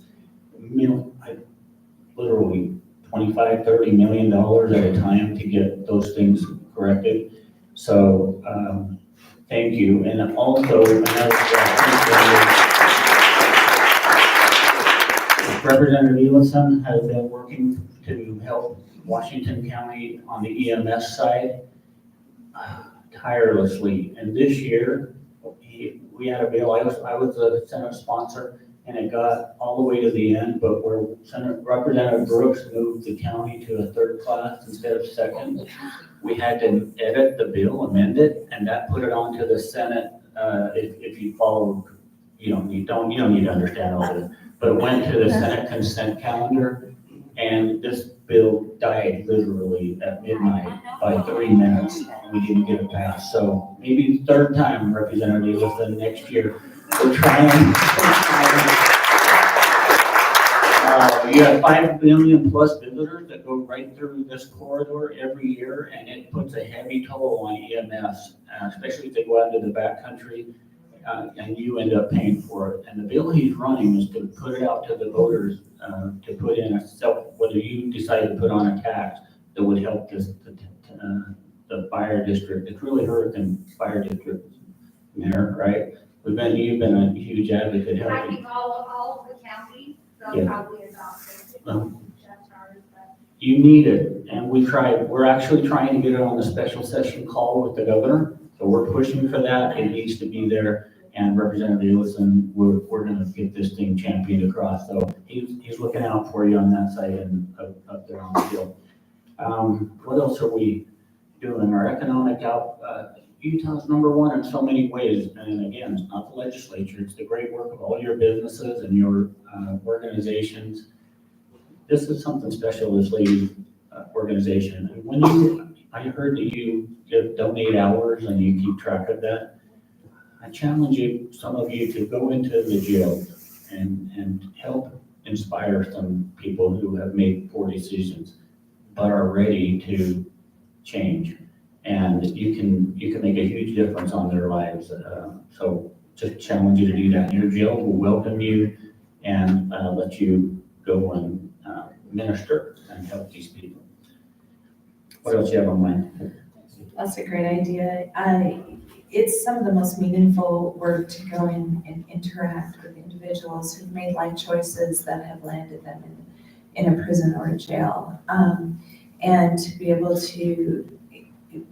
Literally $25-30 million at a time to get those things corrected. So thank you. And also Representative Ellison has been working to help Washington County on the EMS side tirelessly. And this year we had a bill. I was a Senate sponsor. And it got all the way to the end, but where Representative Brooks moved the county to a third class instead of second, we had to edit the bill, amend it, and that put it on to the Senate. If you follow, you don't need to understand all of it, but it went to the Senate consent calendar, and this bill died literally at midnight by 3 minutes. We didn't get it passed. So maybe third time, Representative Ellison, next year. We're trying. You have 5 million plus visitors that go right through this corridor every year, and it puts a heavy toll on EMS, especially if they go out into the backcountry, and you end up paying for it. And the bill he's running is to put it out to the voters, to put in whether you decide to put on a tax that would help the fire district. It's really hurt the fire district, Mayor, right? You've been a huge advocate I helping. think all of the counties, they'll Yeah. probably adopt it. That's ours, but- You need it, and we're actually trying to get it on the special session call with the governor, so we're pushing for that. It needs to be there, and Representative Ellison, we're gonna get this thing championed across, so he's looking out for you on that side and up there on the hill. What else are we doing? Our economic Utah's #1 in so many ways, and again, it's not the legislature, it's the great work of all your businesses and your organizations. This is something special, this lady's organization. And I heard that you donate hours and you keep track of that. I challenge some of you to go into the jail and help inspire some people who have made poor decisions, but are ready to change. And you can make a huge difference on their lives. So just challenge you to do that. Your jail will welcome you and let you go and minister and help these people. What else do you have on mind? That's a great idea. It's some of the most meaningful work to go in and interact with individuals who've made life choices that have landed them in a prison or a jail. And to be able to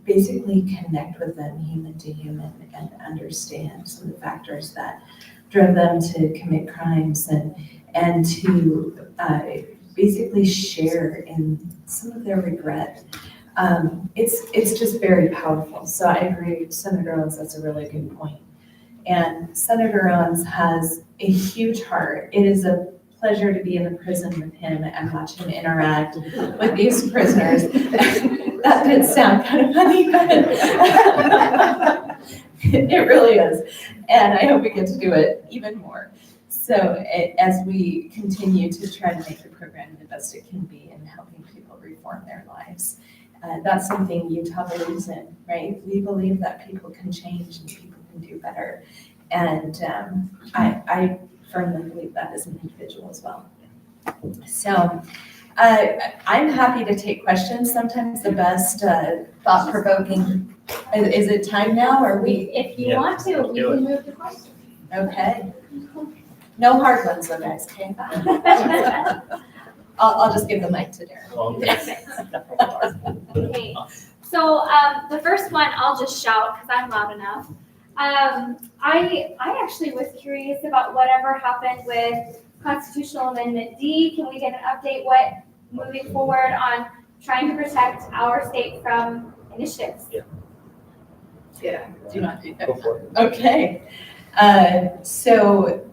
basically connect with them human to human and understand some of the factors that drove them to commit crimes and to basically share in some of their regret It's just very powerful. So I agree with Senator Owens, that's a really good point. And Senator Owens has a huge heart. It is a pleasure to be in the prison with him and watch him interact with these prisoners. That did sound kind of funny, but it really is. And I hope we get to do it even more. So as we continue to try to make the program the best it can be in helping people reform their lives. That's something Utah believes in, right? We believe that people can change and people can do better. And I firmly believe that as an individual as well. So I'm happy to take questions. Sometimes the best thought-provoking, is it time now or we? If you want to, we can move to questions. Okay. No hard ones though, guys, okay? I'll just give the mic to Derrin. Okay, so the first one, I'll just shout because I'm loud enough. I actually was curious about whatever happened with Constitutional Amendment D. Can we get an update what moving forward on trying to protect our state from initiatives? Yeah. Do you want to do that? Go for it. Okay. So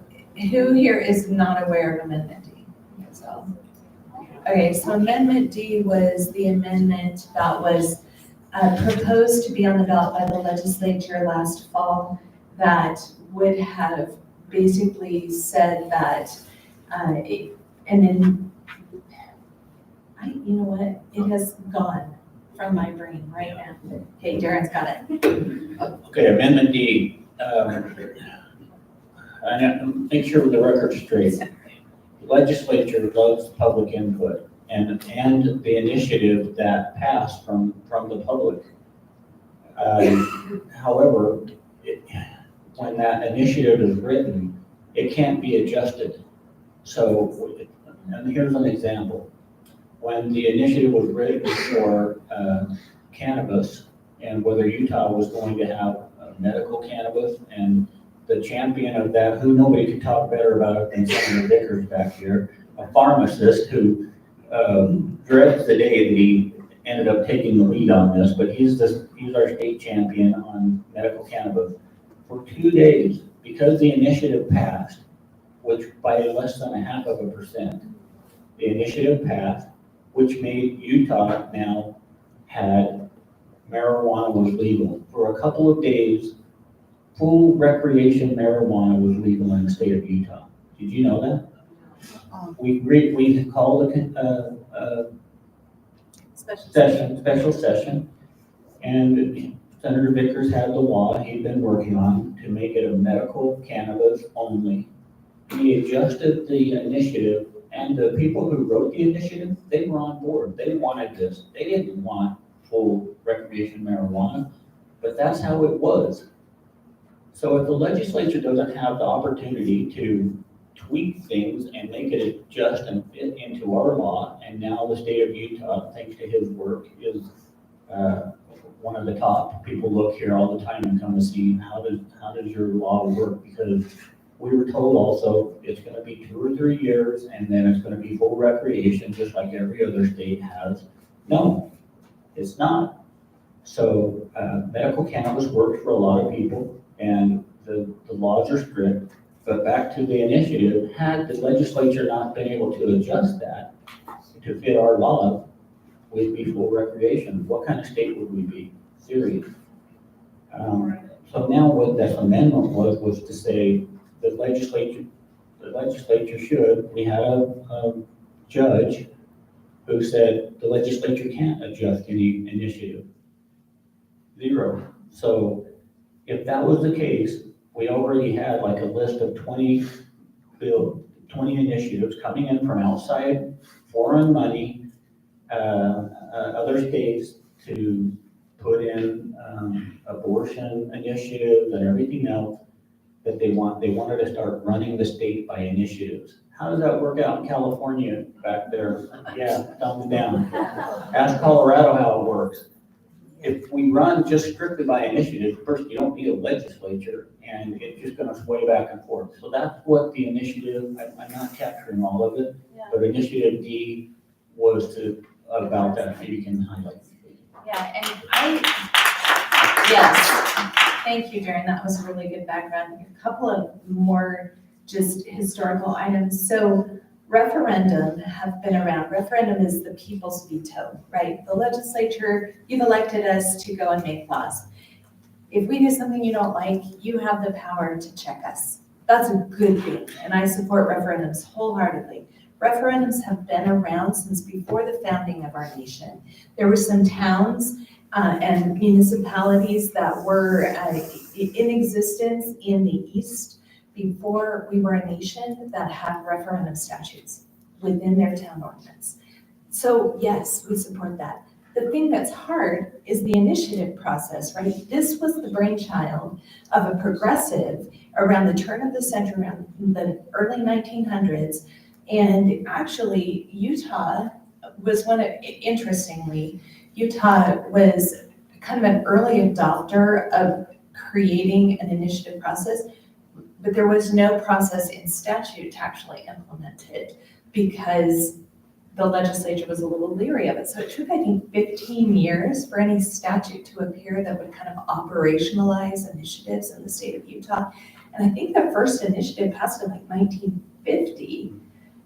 who here is not aware of Amendment D? So, okay, so Amendment D was the amendment that was proposed to be on the ballot by the legislature last fall that would have basically said that, you know what? It has gone from my brain right now. Okay, Derrin's got it. Okay, Amendment D. I have to make sure the record's straight. The legislature loves public input and the initiative that passed from the public. However, when that initiative is written, it can't be adjusted. So, and here's an example. When the initiative was written for cannabis and whether Utah was going to have medical cannabis, and the champion of that, who nobody could talk better about it than Senator Vickers back here, a pharmacist who dreads the day that he ended up taking the lead on this, but he's our state champion on medical cannabis. For 2 days, because the initiative passed, which by less than 0.5%, the initiative passed, which made Utah now had marijuana was legal. For a couple of days, full recreation marijuana was legal in the state of Utah. Did you know that? We called a special session, and Senator Vickers had the law he'd been working on to make it a medical cannabis only. He adjusted the initiative, and the people who wrote the initiative, they were on board. They wanted this. They didn't want full recreation marijuana, but that's how it was. So if the legislature doesn't have the opportunity to tweak things and make it adjust and fit into our law, and now the state of Utah, thanks to his work, is one of the top. People look here all the time and come to see how does your law work, because we were told also it's going to be 2 or 3 years and then it's going to be full recreation just like every other state has. No, it's not. So medical cannabis works for a lot of people, and the laws are strict. But back to the initiative, had the legislature not been able to adjust that to fit our law, we'd be full recreation. What kind of state would we be? Serious. So now what that amendment was to say the legislature should. We had a judge who said the legislature can't adjust any initiative. 0. So if that was the case, we already had like a list of 20 initiatives coming in from outside foreign money, other states to put in abortion initiatives and everything else that they wanted to start running the state by initiatives. How does that work out in California back there? Yeah, thumbs down. Ask Colorado how it works. If we run just strictly by initiative, first, you don't need a legislature, and it's just going to sway back and forth. So that's what the initiative, I'm not capturing all of it, but initiative D was about that. Maybe you can highlight. and yes, thank you, Derrin, that was a really good background. A couple of more just historical items. So referendum have been around. Referendum is the people's veto, right? The legislature, you've elected us to go and make laws. If we do something you don't like, you have the power to check us. That's a good thing, and I support referendums wholeheartedly. Referendums have been around since before the founding of our nation. There were some towns and municipalities that were in existence in the East before we were a nation that had referendum statutes within their town ordinance. So yes, we support that. The thing that's hard is the initiative process, right? This was the brainchild of a progressive around the turn of the century, around the early 1900s. And actually, Utah was interestingly, Utah was kind of an early adopter of creating an initiative process, but there was no process in statute to actually implement it because the legislature was a little leery of it. So it took, I think, 15 years for any statute to appear that would kind of operationalize initiatives in the state of Utah. And I think the first initiative passed in like 1950.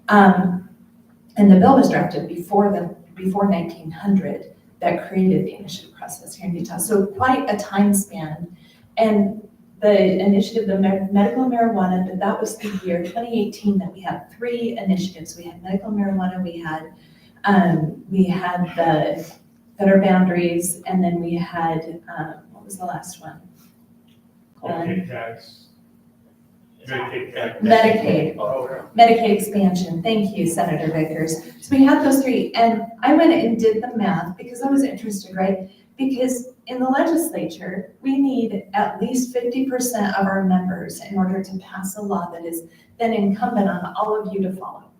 And the bill was drafted before 1900 that created the initiative process here in Utah. So quite a time span. And the initiative, the medical marijuana, but that was the year 2018 that we had 3 initiatives. We had medical marijuana, we had the Better Boundaries, and then we had, what was the last one? Okay, tax. Medicaid. Medicaid expansion. Thank you, Senator Vickers. So we had those 3, and I went and did the math because I was interested, right? Because in the legislature, we need at least 50% of our members in order to pass a law that is then incumbent on all of you to follow.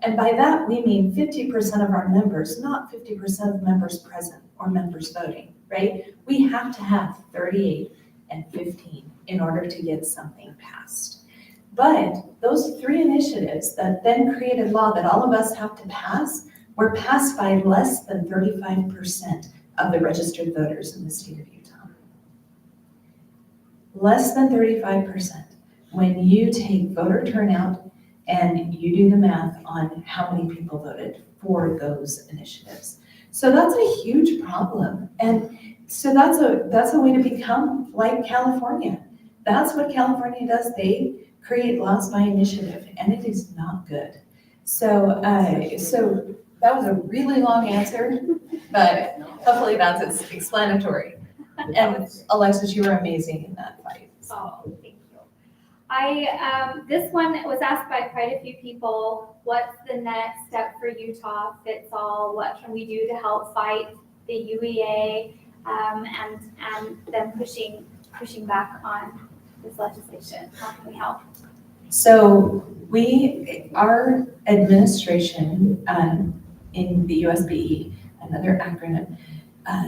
And by that, we mean 50% of our members, not 50% of members present or members voting, right? We have to have 38 and 15 in order to get something passed. But those 3 initiatives that then created law that all of us have to pass were passed by less than 35% of the registered voters in the state of Utah. Less than 35%. When you take voter turnout and you do the math on how many people voted for those initiatives. So that's a huge problem. And so that's a way to become like California. That's what California does. They create laws by initiative, and it is not good. So that was a really long answer, but hopefully that's explanatory. And Alexis, you were amazing in that fight. Oh, thank you. This one was asked by quite a few people. What's the next step for Utah Fits All? What can we do to help fight the UEA and them pushing back on this legislation? How can we help? So our administration in the USBE, another acronym,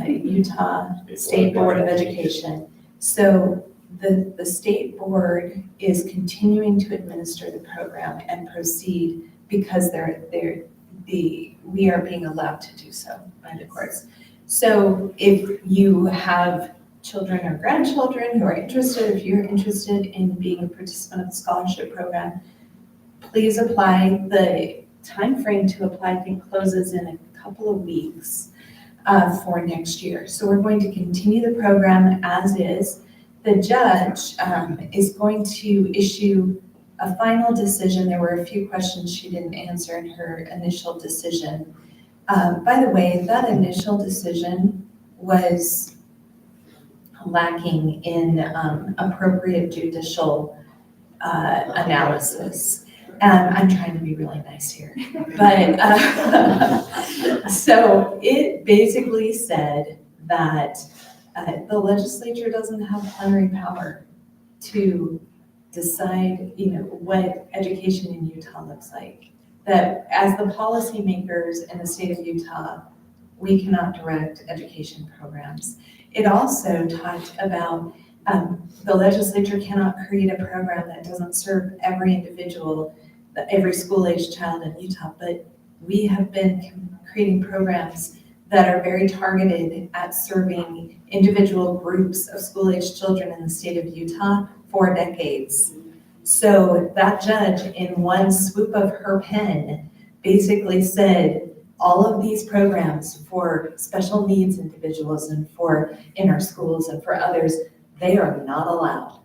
Utah State Board of Education. So the state board is continuing to administer the program and proceed because we are being allowed to do so by the courts. So if you have children or grandchildren who are interested, if you're interested in being a participant of the scholarship program, please apply. The time frame to apply, I think, closes in a couple of weeks for next year. So we're going to continue the program as is. The judge is going to issue a final decision. There were a few questions she didn't answer in her initial decision. By the way, that initial decision was lacking in appropriate judicial analysis. I'm trying to be really nice here. But so it basically said that the legislature doesn't have plenary power to decide, what education in Utah looks like. That as the policymakers in the state of Utah, we cannot direct education programs. It also talked about the legislature cannot create a program that doesn't serve every individual, every school-age child in Utah, but we have been creating programs that are very targeted at serving individual groups of school-aged children in the state of Utah for decades. So that judge, in one swoop of her pen, basically said, all of these programs for special needs individuals and for in our schools and for others, they are not allowed.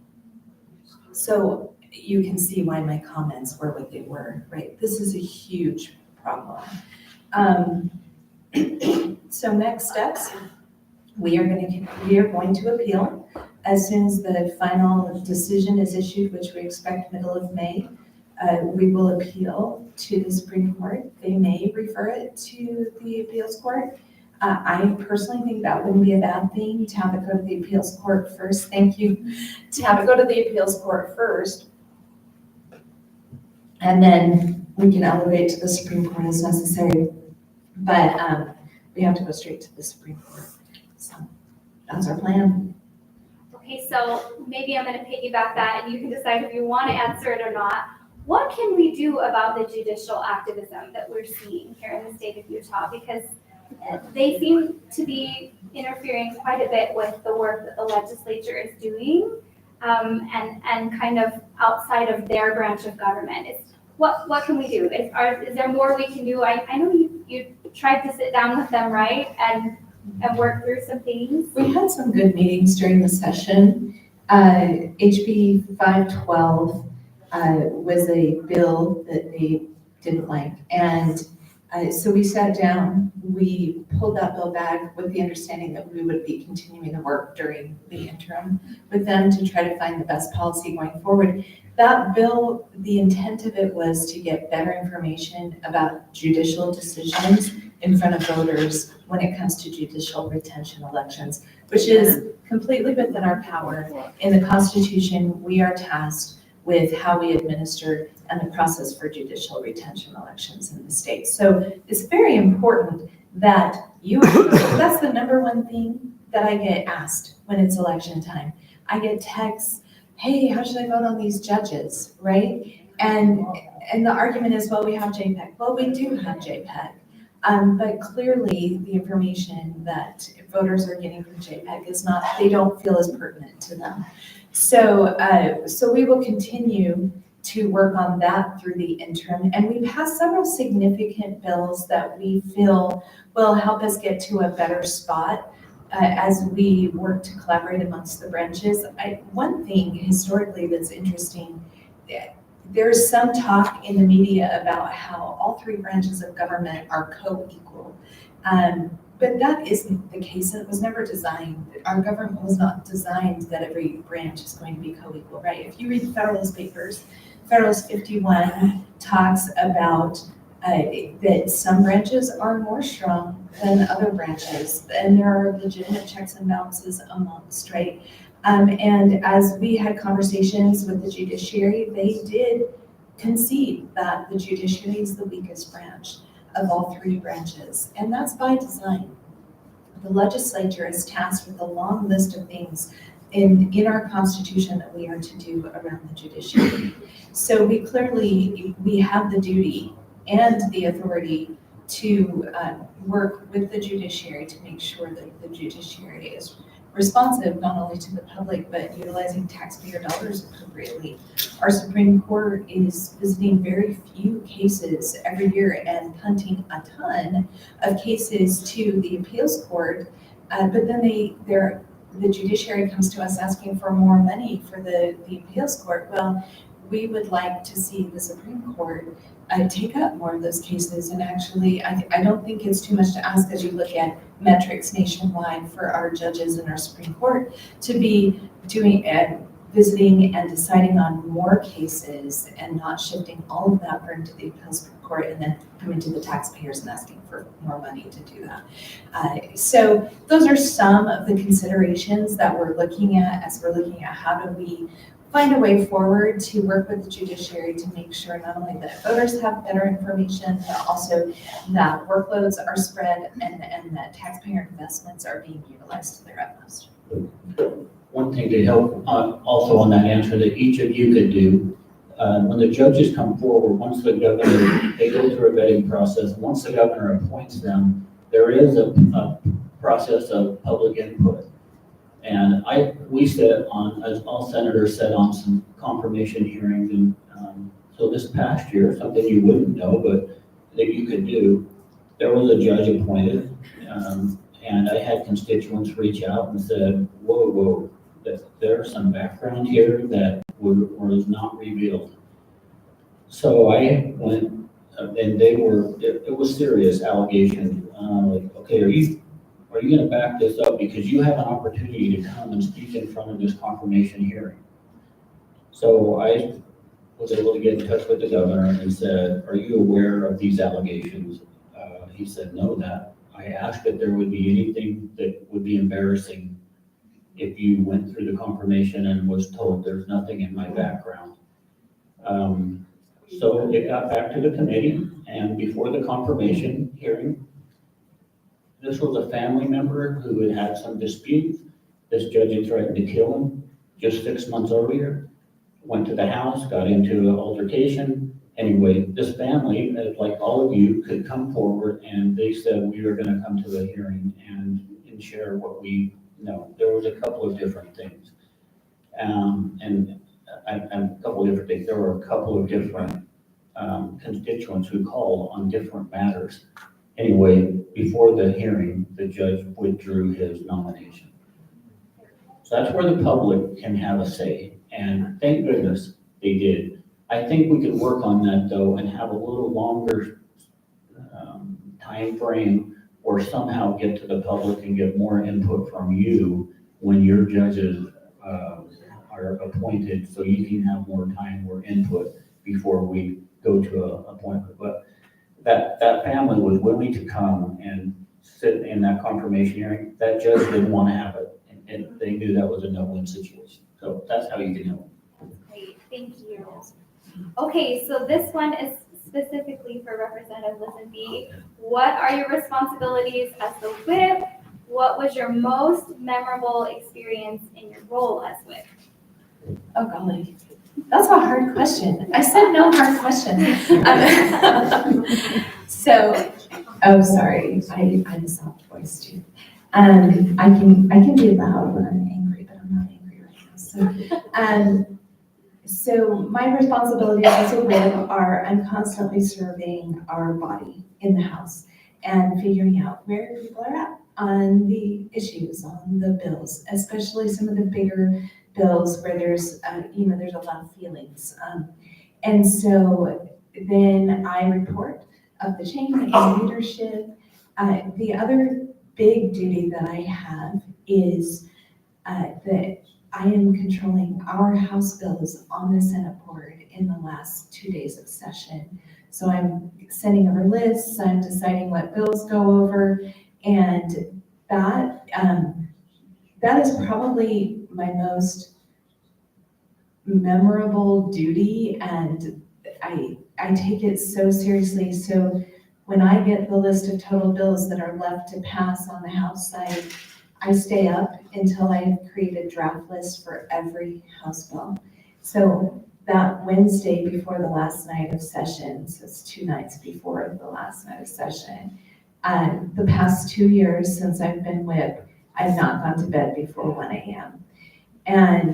So you can see why my comments were what they were, right? This is a huge problem. So next steps, we are going to appeal. As soon as the final decision is issued, which we expect middle of May, we will appeal to the Supreme Court. They may refer it to the appeals court. I personally think that wouldn't be a bad thing to have it go to the appeals court first. Thank you. To have it go to the appeals court first. And then we can elevate to the Supreme Court as necessary. But we have to go straight to the Supreme Court. So that's our plan. Okay, so maybe I'm gonna piggyback that and you can decide if you want to answer it or not. What can we do about the judicial activism that we're seeing here in the state of Utah? Because they seem to be interfering quite a bit with the work that the legislature is doing, and kind of outside of their branch of government. What can we do? Is there more we can do? I know you tried to sit down with them, right, and work through some things. We had some good meetings during the session. HB 512 was a bill that they didn't like, and so we sat down, we pulled that bill back with the understanding that we would be continuing to work during the interim with them to try to find the best policy going forward. That bill, the intent of it was to get better information about judicial decisions in front of voters when it comes to judicial retention elections, which is completely within our power. In the Constitution, we are tasked with how we administer and the process for judicial retention elections in the state. So it's very important that that's the number one thing that I get asked when it's election time. I get texts, hey, how should I vote on these judges, right? And the argument is, well, we have JPEG. Well, we do have JPEG. But clearly the information that voters are getting from JPEG is not, they don't feel as pertinent to them. So we will continue to work on that through the interim. And we passed several significant bills that we feel will help us get to a better spot as we work to collaborate amongst the branches. One thing historically that's interesting, there's some talk in the media about how all three branches of government are co-equal. But that isn't the case. It was never designed. Our government was not designed that every branch is going to be co-equal, right? If you read the Federalist Papers, Federalist 51 talks about that some branches are more strong than other branches, and there are legitimate checks and balances amongst, right? And as we had conversations with the judiciary, they did concede that the judiciary is the weakest branch of all three branches, and that's by design. The legislature is tasked with a long list of things in our Constitution that we are to do around the judiciary. So we have the duty and the authority to work with the judiciary to make sure that the judiciary is responsive not only to the public, but utilizing taxpayer dollars appropriately. Our Supreme Court is visiting very few cases every year and punting a ton of cases to the appeals court, but then the judiciary comes to us asking for more money for the appeals court. Well, we would like to see the Supreme Court take up more of those cases, and actually, I don't think it's too much to ask as you look at metrics nationwide for our judges in our Supreme Court to be doing and visiting and deciding on more cases and not shifting all of that burden to the appeals court and then coming to the taxpayers and asking for more money to do that. So those are some of the considerations that we're looking at as we're looking at how do we find a way forward to work with the judiciary to make sure not only that voters have better information, but also that workloads are spread and that taxpayer investments are being utilized to their utmost. One thing to help also on that answer that each of you could do, when the judges come forward, once the governor, they go through a vetting process, once the governor appoints them, there is a process of public input. And we sat on, as all senators sat on some confirmation hearings, and so this past year, something you wouldn't know, but that you could do, there was a judge appointed, and I had constituents reach out and said, whoa, that there's some background here that was not revealed. So I went, and it was serious allegations, like, okay, are you gonna back this up? Because you have an opportunity to come and speak in front of this confirmation hearing. So I was able to get in touch with the governor and said, are you aware of these allegations? He said, no, that I asked if there would be anything that would be embarrassing if you went through the confirmation, and was told there's nothing in my background. So it got back to the committee, and before the confirmation hearing, this was a family member who had had some disputes. This judge had threatened to kill him just 6 months earlier. Went to the house, got into an altercation. Anyway, this family, like all of you, could come forward, and they said, we are gonna come to the hearing and share what we know. There was a couple of different things. And a couple of different things. There were a couple of different constituents who called on different matters. Anyway, before the hearing, the judge withdrew his nomination. So that's where the public can have a say, and thank goodness they did. I think we could work on that though, and have a little longer time frame, or somehow get to the public and get more input from you when your judges are appointed, so you can have more time or input before we go to a appointment. But that family was willing to come and sit in that confirmation hearing. That judge didn't want to have it, and they knew that was a no-win situation. So that's how you can help. Great, thank you. Okay, so this one is specifically for Representative Lisonbee. What are your responsibilities as the whip? What was your most memorable experience in your role as whip? Oh golly, that's a hard question. I said no hard questions. Sorry, I have a soft voice too. I can be loud when I'm angry, but I'm not angry right now. So my responsibilities as a whip are, I'm constantly surveying our body in the House and figuring out where people are at on the issues, on the bills, especially some of the bigger bills where there's a lot of feelings. And so then I report up the chain in leadership. The other big duty that I have is that I am controlling our House bills on the Senate board in the last 2 days of session. So I'm sending over lists, I'm deciding what bills go over, and that is probably my most memorable duty, and I take it so seriously. So when I get the list of total bills that are left to pass on the House side, I stay up until I have created a draft list for every House bill. So that Wednesday before the last night of session, so it's 2 nights before the last night of session, the past 2 years since I've been whip, I've not gone to bed before 1 a.m. And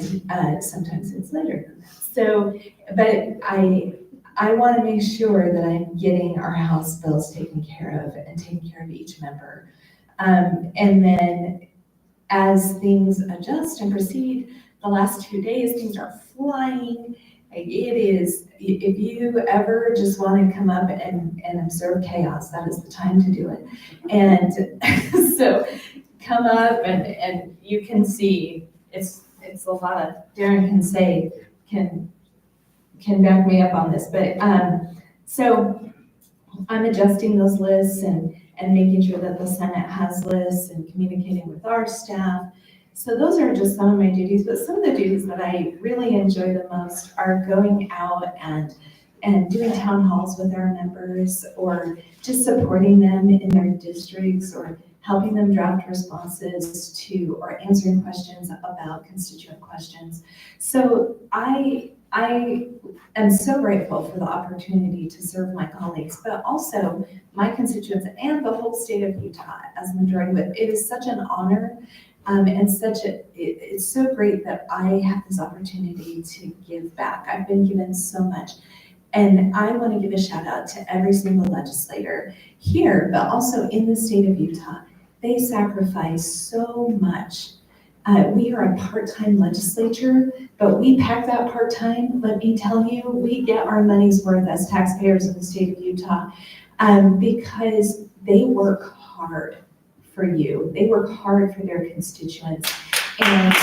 sometimes it's later than that. So, but I want to make sure that I'm getting our House bills taken care of and taking care of each member. And then as things adjust and proceed, the last 2 days, things are flying. Like it is, if you ever just want to come up and observe chaos, that is the time to do it. And so come up and you can see, it's a lot of, Derrin can back me up on this, but so I'm adjusting those lists and making sure that the Senate has lists and communicating with our staff. So those are just some of my duties, but some of the duties that I really enjoy the most are going out and doing town halls with our members, or just supporting them in their districts, or helping them draft responses to, or answering questions about constituent questions. So I I am so grateful for the opportunity to serve my colleagues, but also my constituents and the whole state of Utah as majority whip. It is such an honor, and it's so great that I have this opportunity to give back. I've been given so much. And I want to give a shout out to every single legislator here, but also in the state of Utah. They sacrifice so much. We are a part-time legislature, but we pack that part-time. Let me tell you, we get our money's worth as taxpayers in the state of Utah, because they work hard for you. They work hard for their constituents. And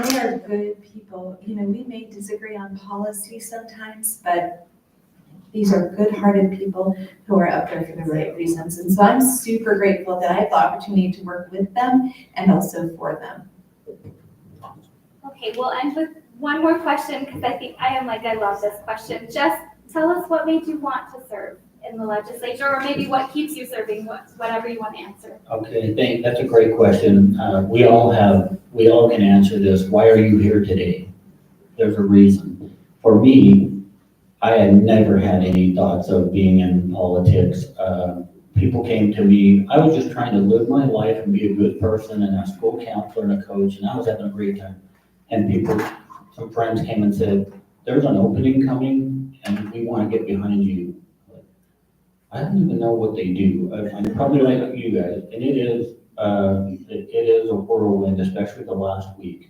they are good people. You know, we may disagree on policy sometimes, but these are good-hearted people who are up there for the right reasons. And so I'm super grateful that I have the opportunity to work with them and also for them. Okay, we'll end with one more question because I love this question. Just tell us what made you want to serve in the legislature, or maybe what keeps you serving, whatever you want to answer. Okay, that's a great question. We all can answer this. Why are you here today? There's a reason. For me, I had never had any thoughts of being in politics. People came to me, I was just trying to live my life and be a good person and a school counselor and a coach, and I was having a great time. And some friends came and said, there's an opening coming and we want to get behind you. I don't even know what they do. I'm probably like you guys, and it is a whirlwind, especially the last week.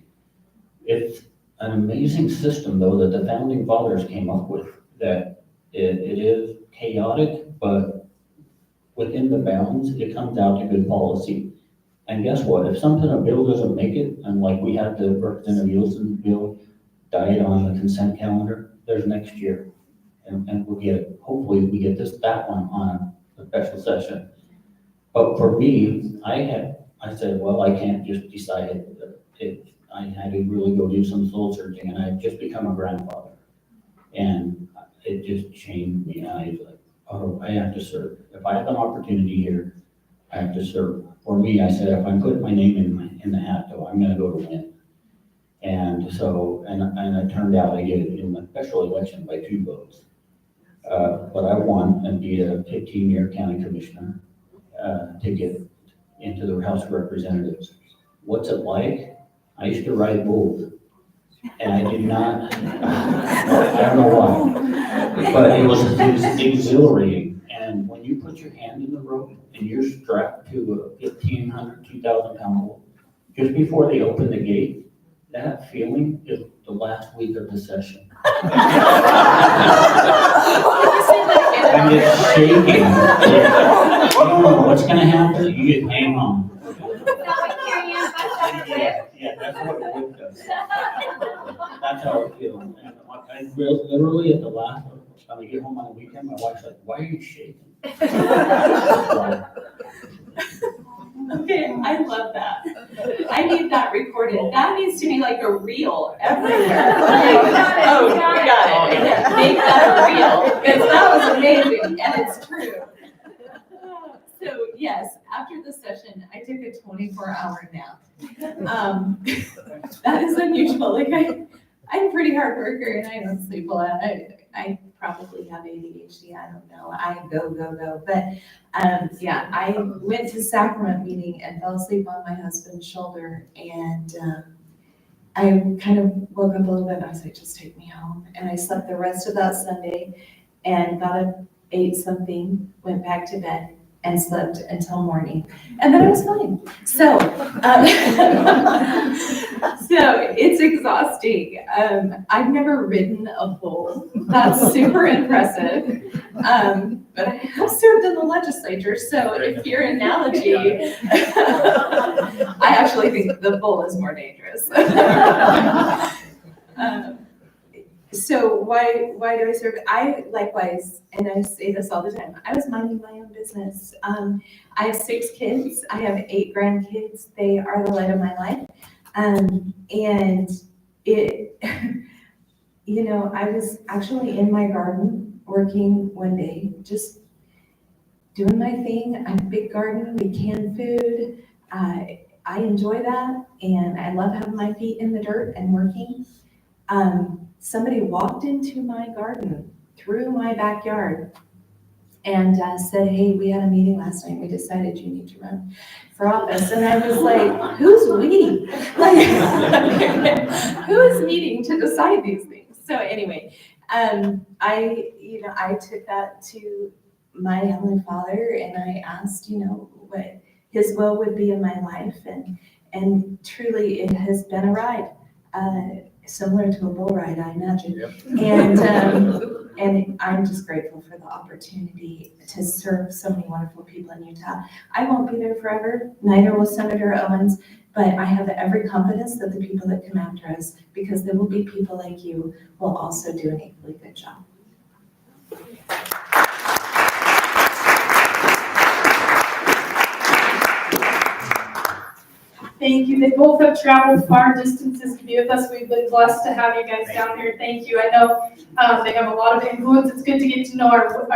It's an amazing system, though, that the founding fathers came up with, that it is chaotic, but within the bounds, it comes out to good policy. And guess what? If a bill doesn't make it, and like we had the Representative Wilson's bill died on the consent calendar, there's next year. And we'll hopefully we get that one on the special session. But for me, I said, well, I can't just decide it. I had to really go do some soul searching, and I had just become a grandfather. And it just changed me. I was like, oh, I have to serve. If I have an opportunity here, I have to serve. For me, I said, if I put my name in the hat, though, I'm gonna go to win. And so, and it turned out I did it in the special election by 2 votes. But I won and be a 15-year county commissioner to get into the House of Representatives. What's it like? I used to ride bulls, and I did not, I don't know why, but it was exhilarating. And when you put your hand in the rope and you're strapped to a 1,500, 2,000 pound bull, just before they open the gate, that feeling is the last week of the session. And it's shaking. You don't know what's gonna happen, you get hang on. Yeah, that's what it would do. That's how it feels. And I literally at the last, when I get home on the weekend, my wife's like, why are you shaking? Okay, I love that. I need that recorded. That needs to be like a reel everywhere. We got it. Yeah, make that a reel, because that was amazing, and it's true. So yes, after the session, I took a 24-hour nap. That is unusual. Like I'm a pretty hard worker and I don't sleep a lot. I probably have ADHD. I don't know. I go. But yeah, I went to sacrament meeting and fell asleep on my husband's shoulder, and I kind of woke up a little bit and I was like, just take me home. And I slept the rest of that Sunday and got up, ate something, went back to bed, and slept until morning. And then I was fine. So, so it's exhausting. I've never ridden a bull. That's super impressive. But I have served in the legislature. So if your analogy, I actually think the bull is more dangerous. So why do I serve? I likewise, and I say this all the time, I was minding my own business. I have 6 kids. I have 8 grandkids. They are the light of my life. And it, you know, I was actually in my garden working one day, just doing my thing. I have a big garden. We can food. I enjoy that, and I love having my feet in the dirt and working. Somebody walked into my garden through my backyard and said, hey, we had a meeting last night. We decided you need to run for office. And I was like, who's we? Like, who is meeting to decide these things? So anyway, I took that to my Heavenly Father and I asked, what His will would be in my life. And truly it has been a ride, similar to a bull ride, I imagine. Yep. And I'm just grateful for the opportunity to serve so many wonderful people in Utah. I won't be there forever, neither will Senator Owens, but I have every confidence that the people that come after us, because there will be people like you, will also do an equally good job. Thank you. They both have traveled far distances to be with us. We've been blessed to have you guys down here. Thank you. I know they have a lot of influence. It's good to get to know our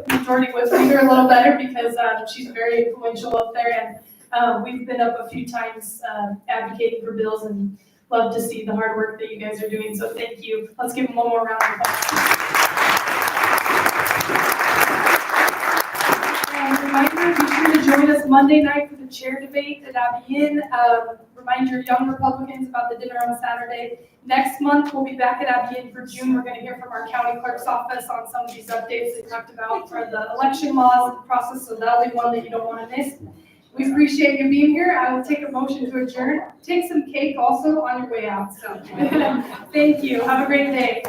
majority whip leader a little better because she's very influential up there. And we've been up a few times advocating for bills and love to see the hard work that you guys are doing. So thank you. Let's give them one more round of applause. Reminder, be sure to join us Monday night for the chair debate at Abbey Inn. Remind your young Republicans about the dinner on Saturday. Next month, we'll be back at Abbey Inn for June. We're going to hear from our county clerk's office on some of these updates they talked about for the election laws and process, so that'll be one that you don't want to miss. We appreciate you being here. I will take a motion to adjourn. Take some cake also on your way out. So thank you. Have a great day.